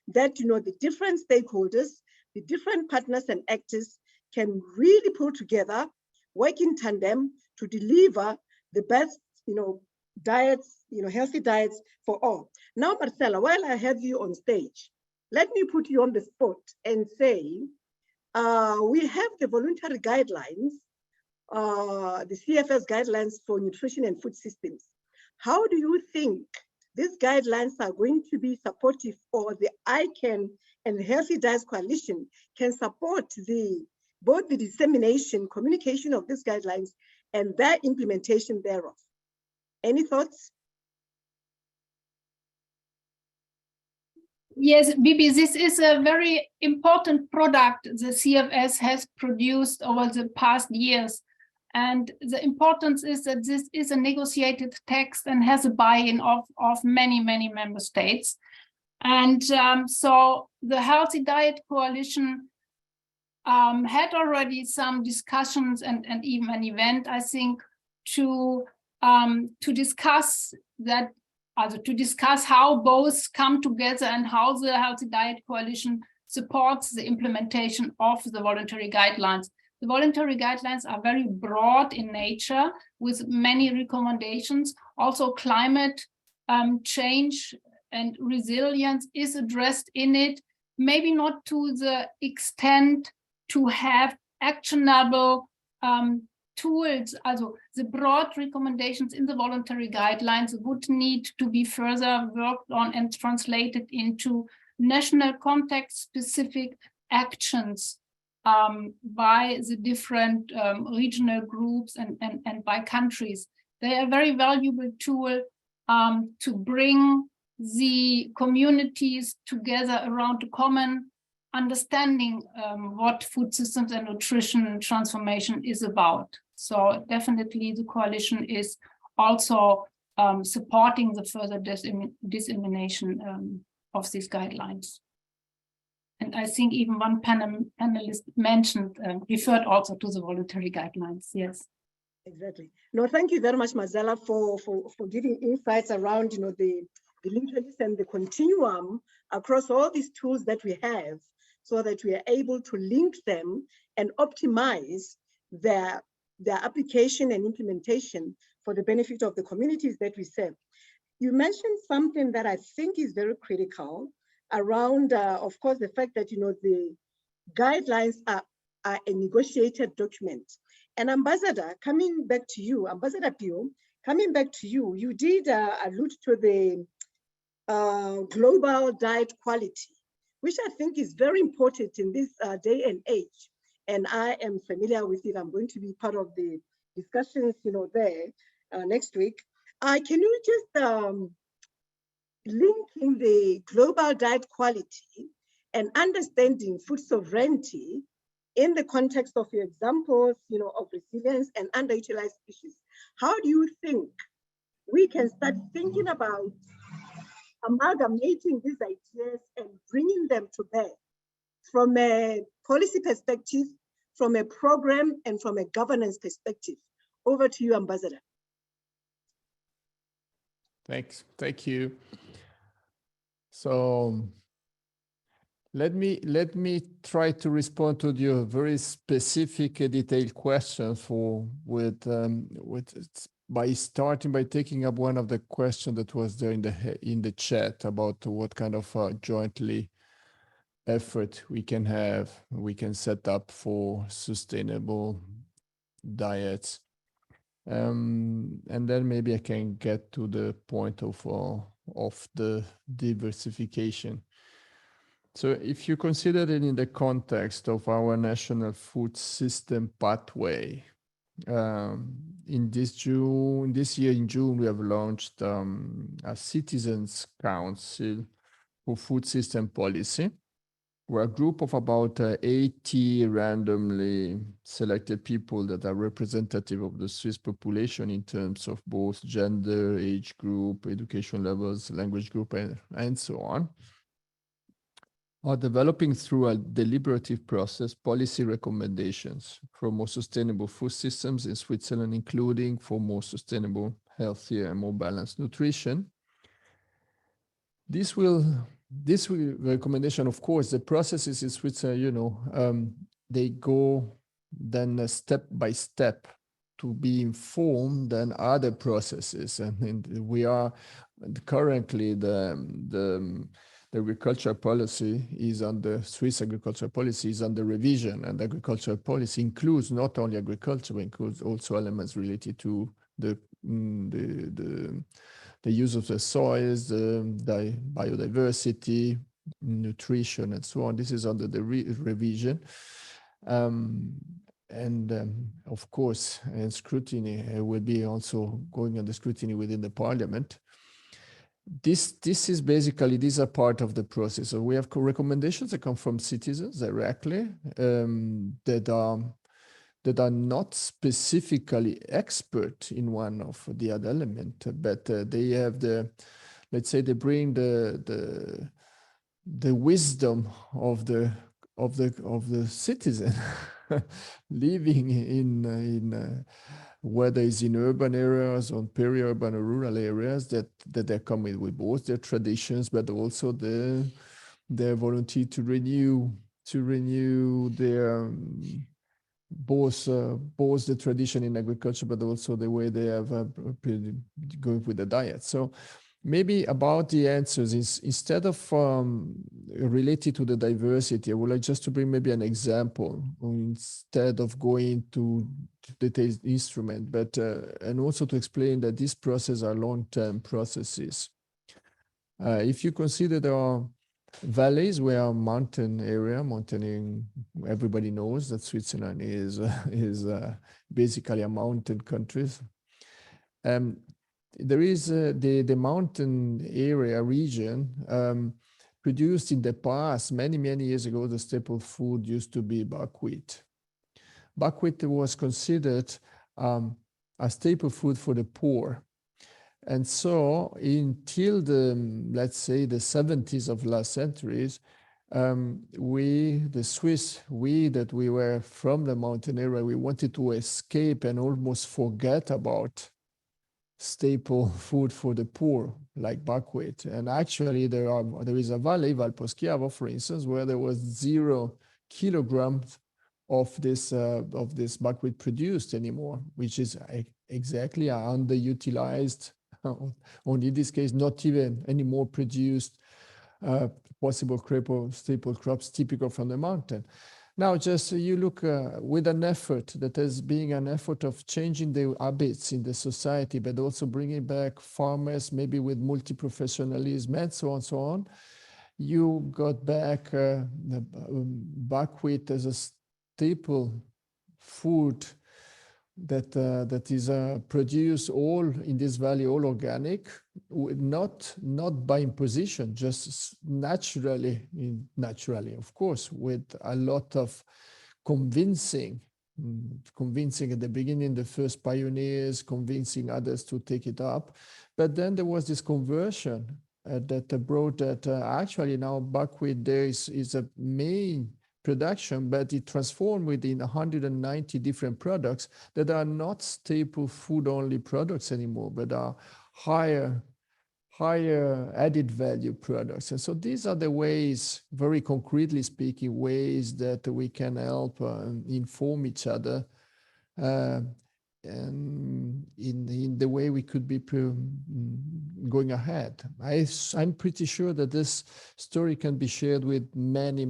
that, the different stakeholders, the different partners and actors can really pull together, work in tandem to deliver the best, diets, healthy diets for all. Now, Marcella, while I have you on stage, let me put you on the spot and say, we have the voluntary guidelines, the CFS guidelines for nutrition and food systems. How do you think these guidelines are going to be supportive, or the ICANN and the Healthy Diets Coalition can support both the dissemination, communication of these guidelines and their implementation thereof? Any thoughts? Yes, Bibi, this is a very important product the CFS has produced over the past years. And the importance is that this is a negotiated text and has a buy-in of many, many member states. And so the Healthy Diet Coalition had already some discussions and even an event, I think, to discuss that, to discuss how both come together and how the Healthy Diet Coalition supports the implementation of the voluntary guidelines. The voluntary guidelines are very broad in nature with many recommendations. Also climate change and resilience is addressed in it, maybe not to the extent to have actionable tools. Also, the broad recommendations in the voluntary guidelines would need to be further worked on and translated into national context-specific actions by the different regional groups and by countries. They are a very valuable tool to bring the communities together around a common understanding what food systems and nutrition transformation is about. So definitely the coalition is also supporting the further dissemination of these guidelines. And I think even one panelist mentioned, referred also to the voluntary guidelines, yes. Exactly. No, thank you very much, Mazala, for giving insights around, the linkages and the continuum across all these tools that we have, so that we are able to link them and optimize their application and implementation for the benefit of the communities that we serve. You mentioned something that I think is very critical around, of course, the fact that, the guidelines are a negotiated document. And Ambassador, coming back to you, Ambassador Pio, coming back to you, you did allude to the global diet quality, which I think is very important in this day and age. And I am familiar with it. I'm going to be part of the discussions, there next week. Can you just link in the global diet quality and understanding food sovereignty in the context of your examples, of resilience and underutilized species? How do you think we can start thinking about amalgamating these ideas and bringing them to bear from a policy perspective, from a program, and from a governance perspective? Over to you, Ambassador. Thanks. Thank you. So let me try to respond to your very specific, detailed question by starting by taking up one of the questions that was there in the chat about what kind of jointly effort we can set up for sustainable diets. And then maybe I can get to the point of the diversification. So if you consider it in the context of our national food system pathway, this year in June, we have launched a Citizens Council for Food System Policy. We're a group of about 80 randomly selected people that are representative of the Swiss population in terms of both gender, age group, education levels, language group, and so on, are developing through a deliberative process policy recommendations for more sustainable food systems in Switzerland, including for more sustainable, healthier, and more balanced nutrition. This recommendation, of course, the processes in Switzerland, they go then step by step to be informed than other processes. And we are currently the agricultural policy is under Swiss agricultural policy is under revision, and agricultural policy includes not only agriculture, but includes also elements related to the use of the soils, the biodiversity, nutrition, and so on. This is under the revision. Of course, and scrutiny will be also going under scrutiny within the parliament. This is basically, these are part of the process. So we have recommendations that come from citizens directly that are not specifically expert in one of the other element, but they have let's say they bring the wisdom of the citizen living in whether it's in urban areas or peri-urban or rural areas, that they're coming with both their traditions, but also their volunteer to renew their both the tradition in agriculture, but also the way they have going with the diet. So maybe about the answers is, instead of related to the diversity, I would like just to bring maybe an example instead of going to detailed instrument, but and also to explain that these processes are long-term processes. If you consider there are valleys where mountain area, mountaineering, everybody knows that Switzerland is basically a mountain country. There is the mountain area region produced in the past, many years ago, the staple food used to be buckwheat. Buckwheat was considered a staple food for the poor. And so until let's say the 70s of last centuries, the Swiss, that we were from the mountain area, we wanted to escape and almost forget about staple food for the poor, like buckwheat. And actually there is a valley, Valposchiavo, for instance, where there was 0 kilograms of this buckwheat produced anymore, which is exactly underutilized, or in this case, not even anymore produced possible staple crops typical from the mountain. Now, just you look with an effort that is being an effort of changing the habits in the society, but also bringing back farmers, maybe with multi-professionalism and so on, you got back buckwheat as a staple food that is produced all in this valley, all organic, not by imposition, just naturally, of course, with a lot of convincing at the beginning, the first pioneers, convincing others to take it up. But then there was this conversion that brought that actually now buckwheat there is a main production, but it transformed within 190 different products that are not staple food only products anymore, but are higher added value products. And so these are the ways, very concretely speaking, ways that we can help inform each other and in the way we could be going ahead. I'm pretty sure that this story can be shared with many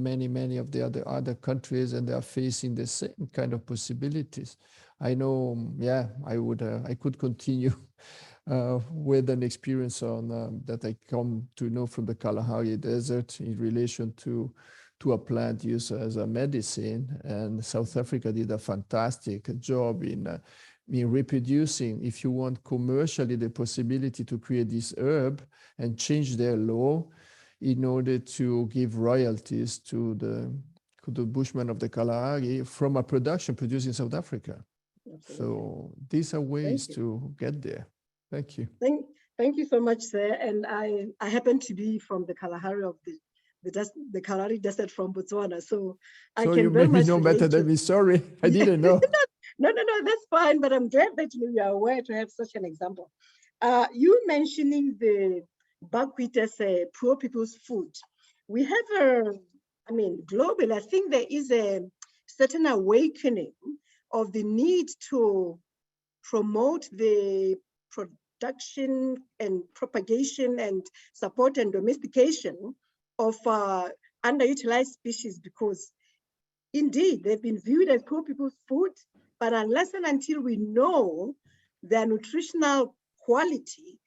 of the other countries, and they are facing the same kind of possibilities. I know, yeah, I could continue with an experience on that I come to know from the Kalahari Desert in relation to a plant used as a medicine, and South Africa did a fantastic job in reproducing, if you want, commercially the possibility to create this herb and change their law in order to give royalties to the Bushmen of the Kalahari from a production produced in South Africa. Absolutely. So these are ways to get there. Thank you. Thank you so much, sir. And I happen to be from the Kalahari of the Kalahari Desert from Botswana, so I can you very much know better than me. Sorry, I didn't know. No, that's fine. But I'm glad that you are aware to have such an example. You mentioning the buckwheat as a poor people's food. We have globally, I think there is a certain awakening of the need to promote the production and propagation and support and domestication of underutilized species, because indeed they've been viewed as poor people's food, but unless and until we know their nutritional quality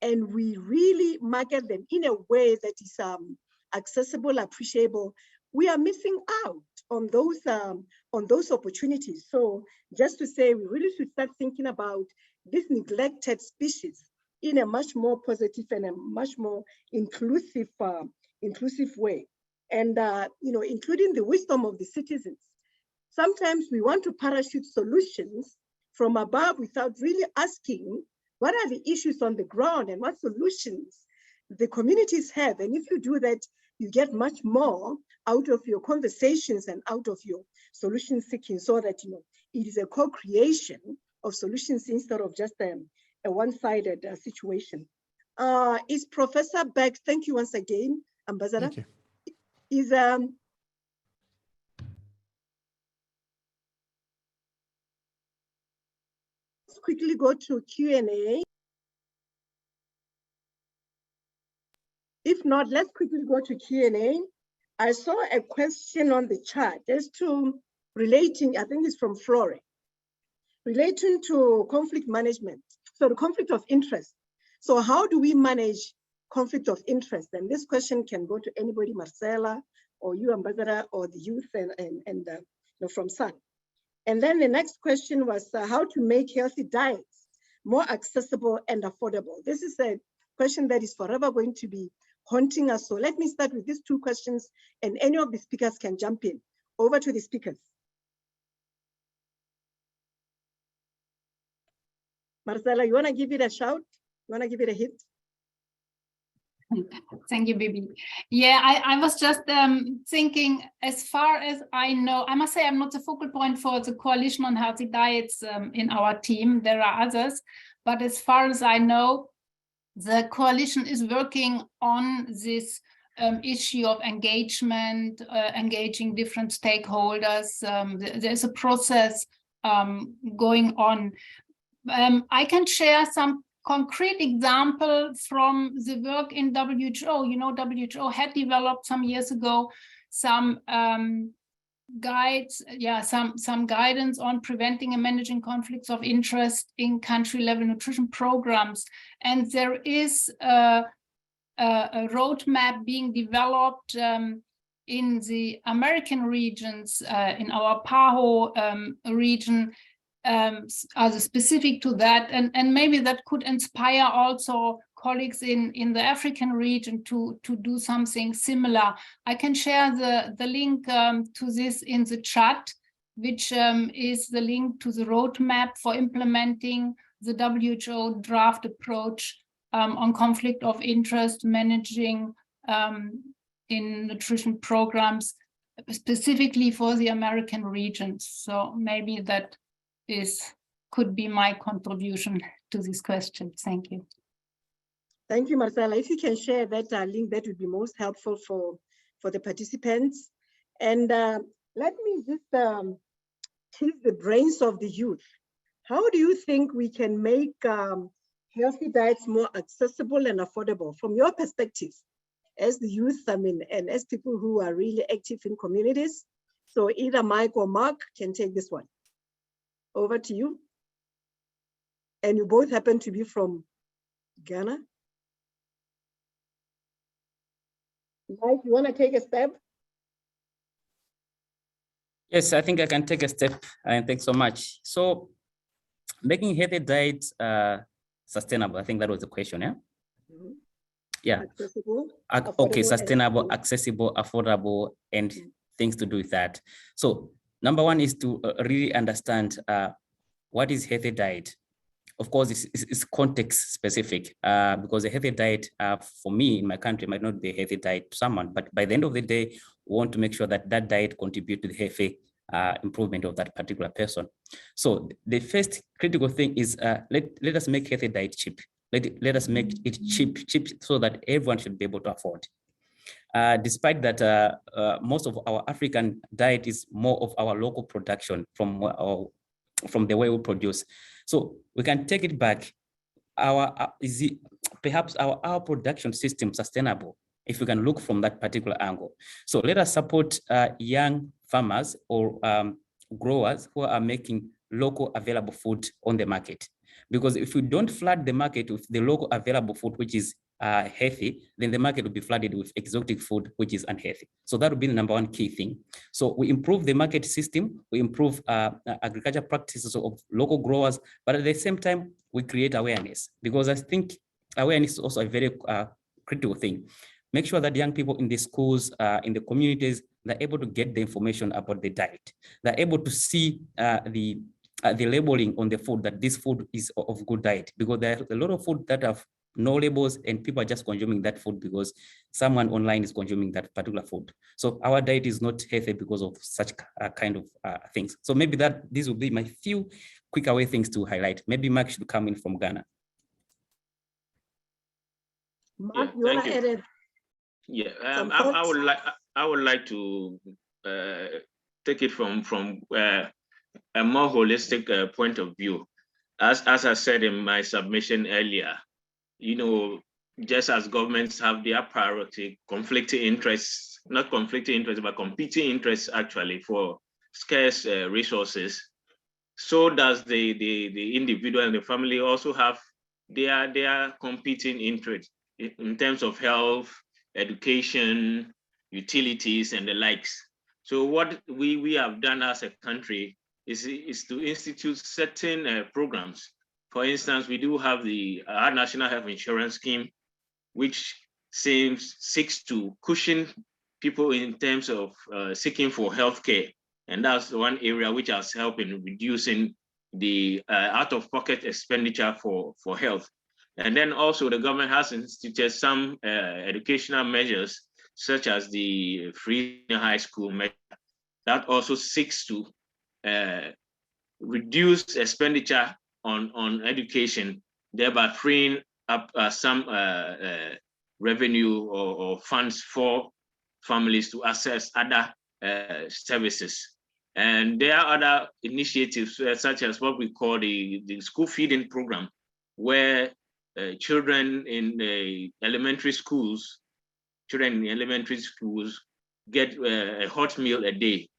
and we really market them in a way that is accessible, appreciable, we are missing out on those opportunities. So just to say, we really should start thinking about this neglected species in a much more positive and a much more inclusive way, and including the wisdom of the citizens. Sometimes we want to parachute solutions from above without really asking what are the issues on the ground and what solutions the communities have. And if you do that, you get much more out of your conversations and out of your solution seeking, so that it is a co-creation of solutions instead of just a one-sided situation. Is Professor Beck, thank you once again, Ambassador. Thank you. Is let's quickly go to Q&A. If not, let's quickly go to Q&A. I saw a question on the chat as to relating, I think it's from Flore, relating to conflict management. So the conflict of interest. So how do we manage conflict of interest? And this question can go to anybody, Marcela, or you, Ambassador, or the youth and from SAN. And then the next question was how to make healthy diets more accessible and affordable. This is a question that is forever going to be haunting us. So let me start with these two questions, and any of the speakers can jump in. Over to the speakers. Marcela, you want to give it a shout? You want to give it a hit? Thank you, Bibi. Yeah, I was just thinking, as far as I know, I must say I'm not the focal point for the Coalition on Healthy Diets in our team. There are others, but as far as I know, the coalition is working on this issue of engagement, engaging different stakeholders. There's a process going on. I can share some concrete example from the work in WHO. You know, WHO had developed some years ago some guides, some guidance on preventing and managing conflicts of interest in country-level nutrition programs. And there is a roadmap being developed in the American regions, in our PAHO region, as specific to that, and maybe that could inspire also colleagues in the African region to do something similar. I can share the link to this in the chat, which is the link to the roadmap for implementing the WHO draft approach on conflict of interest managing in nutrition programs, specifically for the American regions. So maybe that could be my contribution to this question. Thank you. Thank you, Marcella. If you can share that link, that would be most helpful for the participants. And let me just tease the brains of the youth. How do you think we can make healthy diets more accessible and affordable from your perspective as the youth, and as people who are really active in communities? So either Mike or Mark can take this one. Over to you. And you both happen to be from Ghana. Mike, you want to take a step? Yes, I think I can take a step, and thanks so much. So making healthy diets sustainable, I think that was the question, yeah? Mm-hmm. Yeah. Accessible, okay, sustainable, accessible, affordable, and things to do with that. So number one is to really understand what is healthy diet. Of course, it's context specific because a healthy diet for me in my country might not be a healthy diet to someone, but by the end of the day, we want to make sure that that diet contributes to the healthy improvement of that particular person. So the first critical thing is let us make healthy diet cheap. Let us make it cheap so that everyone should be able to afford. Despite that, most of our African diet is more of our local production from the way we produce. So we can take it back. Perhaps our production system sustainable if we can look from that particular angle. So let us support young farmers or growers who are making local available food on the market. Because if we don't flood the market with the local available food, which is healthy, then the market will be flooded with exotic food, which is unhealthy. So that would be the number one key thing. So we improve the market system, we improve agriculture practices of local growers, but at the same time, we create awareness, because I think awareness is also a very critical thing. Make sure that young people in the schools, in the communities, they're able to get the information about the diet. They're able to see the labeling on the food, that this food is of good diet, because there's a lot of food that have no labels and people are just consuming that food because someone online is consuming that particular food. So our diet is not healthy because of such kind of things. So maybe these will be my few quick away things to highlight. Maybe Mark should come in from Ghana. Mark, you want to add it? Yeah, I would like to take it from a more holistic point of view. As I said in my submission earlier, you know, just as governments have their priority, conflicting interests, not conflicting interests, but competing interests actually for scarce resources, so does the individual and the family also have their competing interests in terms of health, education, utilities, and the likes. So what we have done as a country is to institute certain programs. For instance, we do have our National Health Insurance Scheme, which seeks to cushion people in terms of seeking for healthcare. And that's one area which has helped in reducing the out-of-pocket expenditure for health. And then also the government has instituted some educational measures, such as the free high school measure, that also seeks to reduce expenditure on education, thereby freeing up some revenue or funds for families to access other services. And there are other initiatives such as what we call the school feeding program, where children in the elementary schools get a hot meal a day.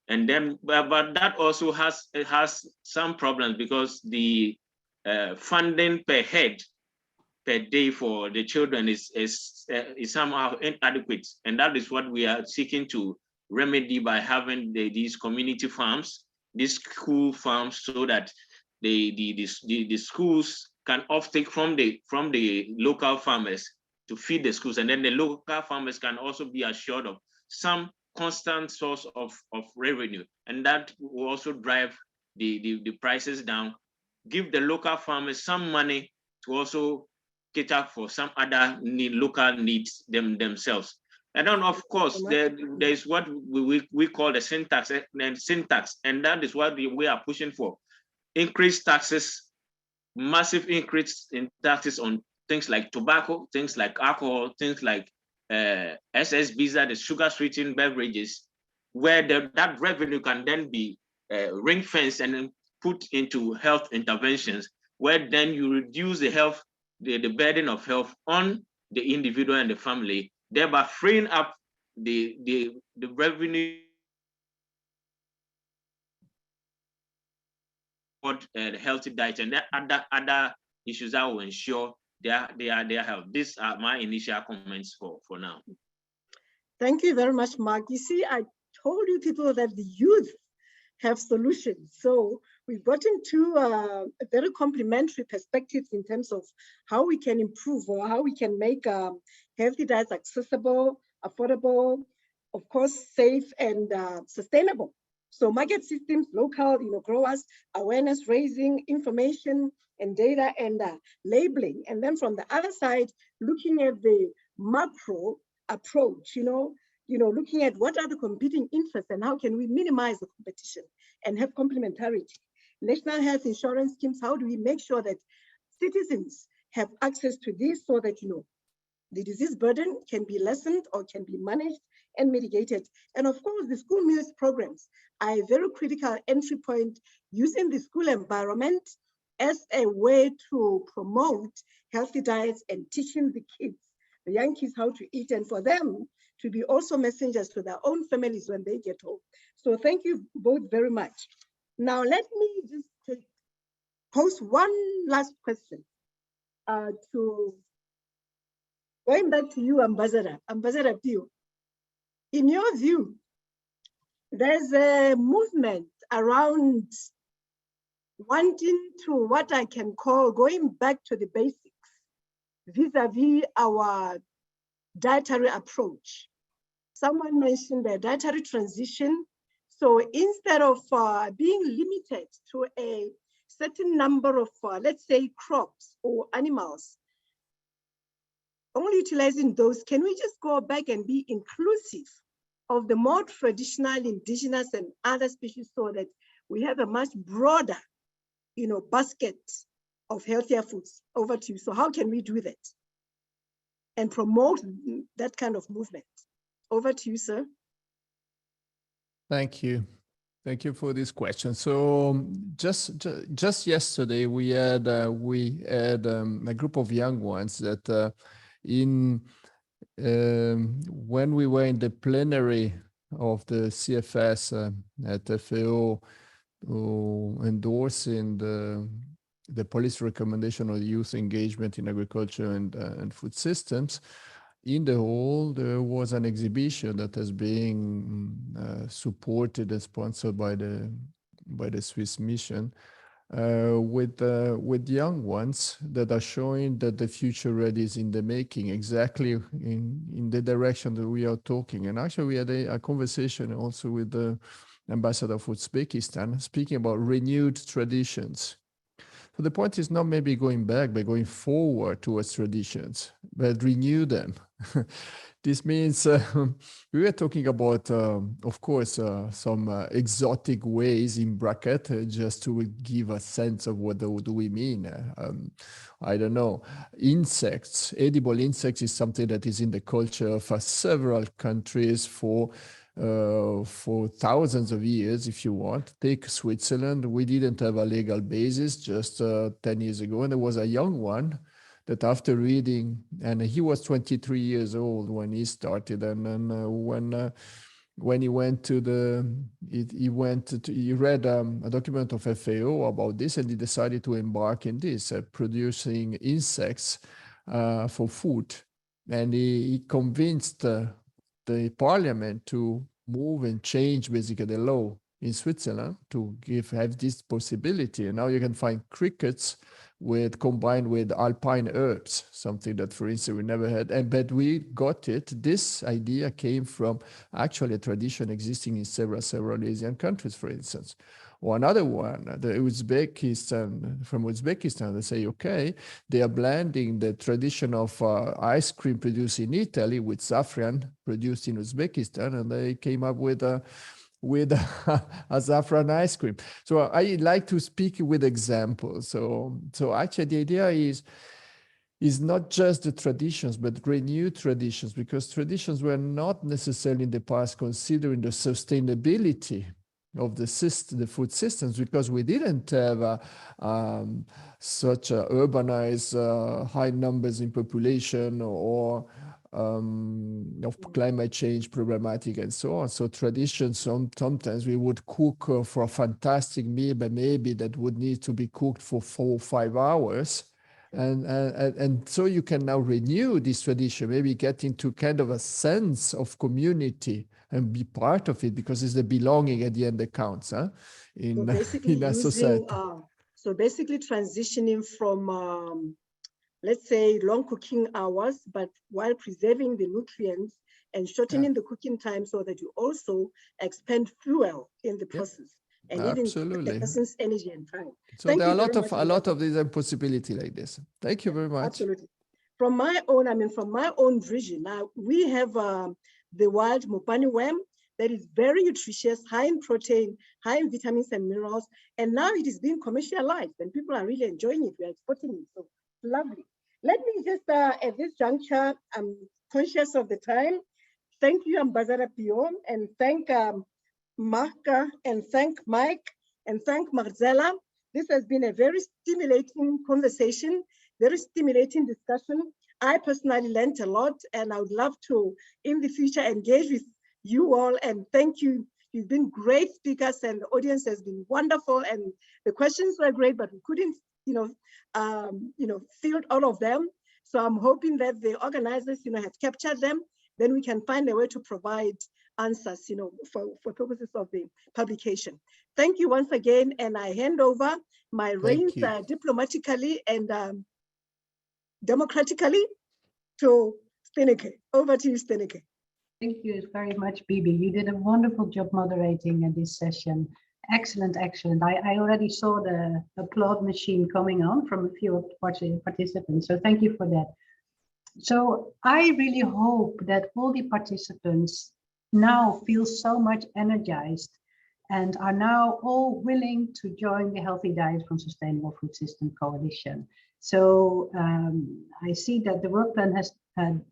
And then, but that also has some problems, because the funding per head per day for the children is somehow inadequate, and that is what we are seeking to remedy by having these community farms, these school farms, so that the schools can offtake from the local farmers to feed the schools, and then the local farmers can also be assured of some constant source of revenue, and that will also drive the prices down, give the local farmers some money to also cater for some other local needs themselves. And then, of course, there is what we call the syntax, and that is what we are pushing for. Increased taxes, massive increase in taxes on things like tobacco, things like alcohol, things like SSBs, that is sugar sweetened beverages, where that revenue can then be ring fenced and then put into health interventions, where then you reduce the burden of health on the individual and the family, thereby freeing up the revenue for the healthy diet and other issues that will ensure their health. These are my initial comments for now. Thank you very much, Mark. You see, I told you people that the youth have solutions. So we've gotten to very complementary perspectives in terms of how we can improve or how we can make healthy diets accessible, affordable, of course, safe and sustainable. So market systems, local, growers, awareness raising, information and data and labeling. And then from the other side, looking at the macro approach, looking at what are the competing interests and how can we minimize the competition and have complementarity. National health insurance schemes, how do we make sure that citizens have access to this so that, the disease burden can be lessened or can be managed and mitigated. And of course, the school meals programs are a very critical entry point, using the school environment as a way to promote healthy diets and teaching the young kids how to eat, and for them to be also messengers to their own families when they get home. So thank you both very much. Now let me just pose one last question going back to you, Ambassador Pio. In your view, there's a movement around wanting to, what I can call, going back to the basics vis-a-vis our dietary approach. Someone mentioned the dietary transition. So instead of being limited to a certain number of, let's say, crops or animals, only utilizing those, can we just go back and be inclusive of the more traditional indigenous and other species so that we have a much broader, basket of healthier foods? Over to you. So how can we do that and promote that kind of movement? Over to you, sir. Thank you. Thank you for this question. So just yesterday we had a group of young ones that when we were in the plenary of the CFS at FAO endorsing the policy recommendation of youth engagement in agriculture and food systems, in the hall there was an exhibition that is being supported and sponsored by the Swiss mission, with young ones that are showing that the future ready is in the making, exactly in the direction that we are talking. And actually we had a conversation also with the ambassador of Uzbekistan, speaking about renewed traditions. So the point is not maybe going back, but going forward towards traditions, but renew them. This means we were talking about, of course, some exotic ways in bracket, just to give a sense of what do we mean. I don't know. Insects, edible insects is something that is in the culture of several countries for thousands of years, if you want. Take Switzerland. We didn't have a legal basis just 10 years ago, and there was a young one that after reading, and he was 23 years old when he started, and then when he went to he read a document of FAO about this, and he decided to embark in this, producing insects for food. And he convinced the parliament to move and change basically the law in Switzerland to have this possibility. And now you can find crickets combined with alpine herbs, something that, for instance, we never had. But we got it. This idea came from actually a tradition existing in several Asian countries, for instance. Or another one, from Uzbekistan, they say, okay, they are blending the tradition of ice cream produced in Italy with saffron produced in Uzbekistan, and they came up with a saffron ice cream. So I like to speak with examples. So actually the idea is not just the traditions, but renew traditions, because traditions were not necessarily in the past considering the sustainability of the food systems, because we didn't have such urbanized high numbers in population or of climate change problematic and so on. So traditions, sometimes we would cook for a fantastic meal, but maybe that would need to be cooked for 4 or 5 hours. And so you can now renew this tradition, maybe get into kind of a sense of community and be part of it, because it's the belonging at the end that counts, huh? In a society. So basically transitioning from, let's say, long cooking hours, but while preserving the nutrients and shortening the cooking time, so that you also expend fuel in the process. And Absolutely. Even the person's energy and time. So there are a lot of these possibility like this. Thank you very much. Absolutely. From my own vision, now we have the wild Mopani worm that is very nutritious, high in protein, high in vitamins and minerals, and now it is being commercialized and people are really enjoying it. We are exporting it, so lovely. Let me just, at this juncture, I'm conscious of the time. Thank you, Ambassador Pio, and thank Marka, and thank Mike, and thank Marcella. This has been a very stimulating conversation, very stimulating discussion. I personally learned a lot, and I would love to, in the future, engage with you all, and thank you. You've been great speakers, and the audience has been wonderful, and the questions were great, but we couldn't, field all of them. So I'm hoping that the organizers, have captured them. Then we can find a way to provide answers, for purposes of the publication. Thank you once again, and I hand over my reins diplomatically and democratically to Stenike. Over to you, Stenike. Thank you very much, Bibi. You did a wonderful job moderating this session. Excellent, excellent. I already saw the applaud machine coming on from a few participants, so thank you for that. So I really hope that all the participants now feel so much energized and are now all willing to join the Healthy Diet from Sustainable Food System Coalition. So I see that the work plan has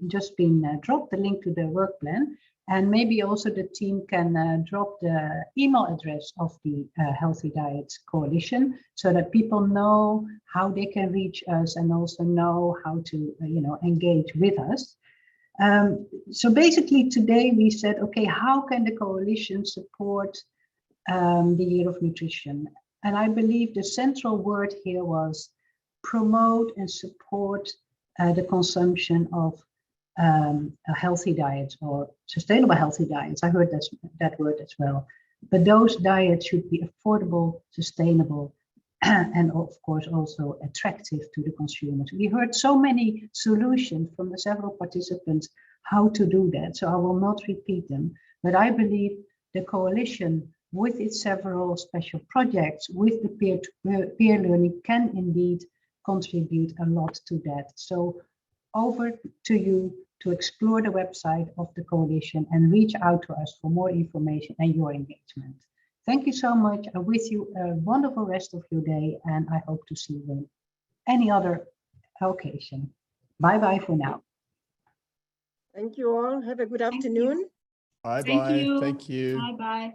just been dropped, the link to the work plan, and maybe also the team can drop the email address of the Healthy Diets Coalition so that people know how they can reach us and also know how to engage with us. So basically today we said, okay, how can the coalition support the Year of Nutrition? And I believe the central word here was promote and support the consumption of a healthy diet or sustainable healthy diets. I heard that word as well. But those diets should be affordable, sustainable, and of course also attractive to the consumers. We heard so many solutions from the several participants how to do that, so I will not repeat them. But I believe the coalition with its several special projects with the peer learning can indeed contribute a lot to that. So over to you to explore the website of the coalition and reach out to us for more information and your engagement. Thank you so much. I wish you a wonderful rest of your day, and I hope to see you on any other occasion. Bye-bye for now. Thank you all. Have a good afternoon. Bye-bye. Thank you. Bye-bye.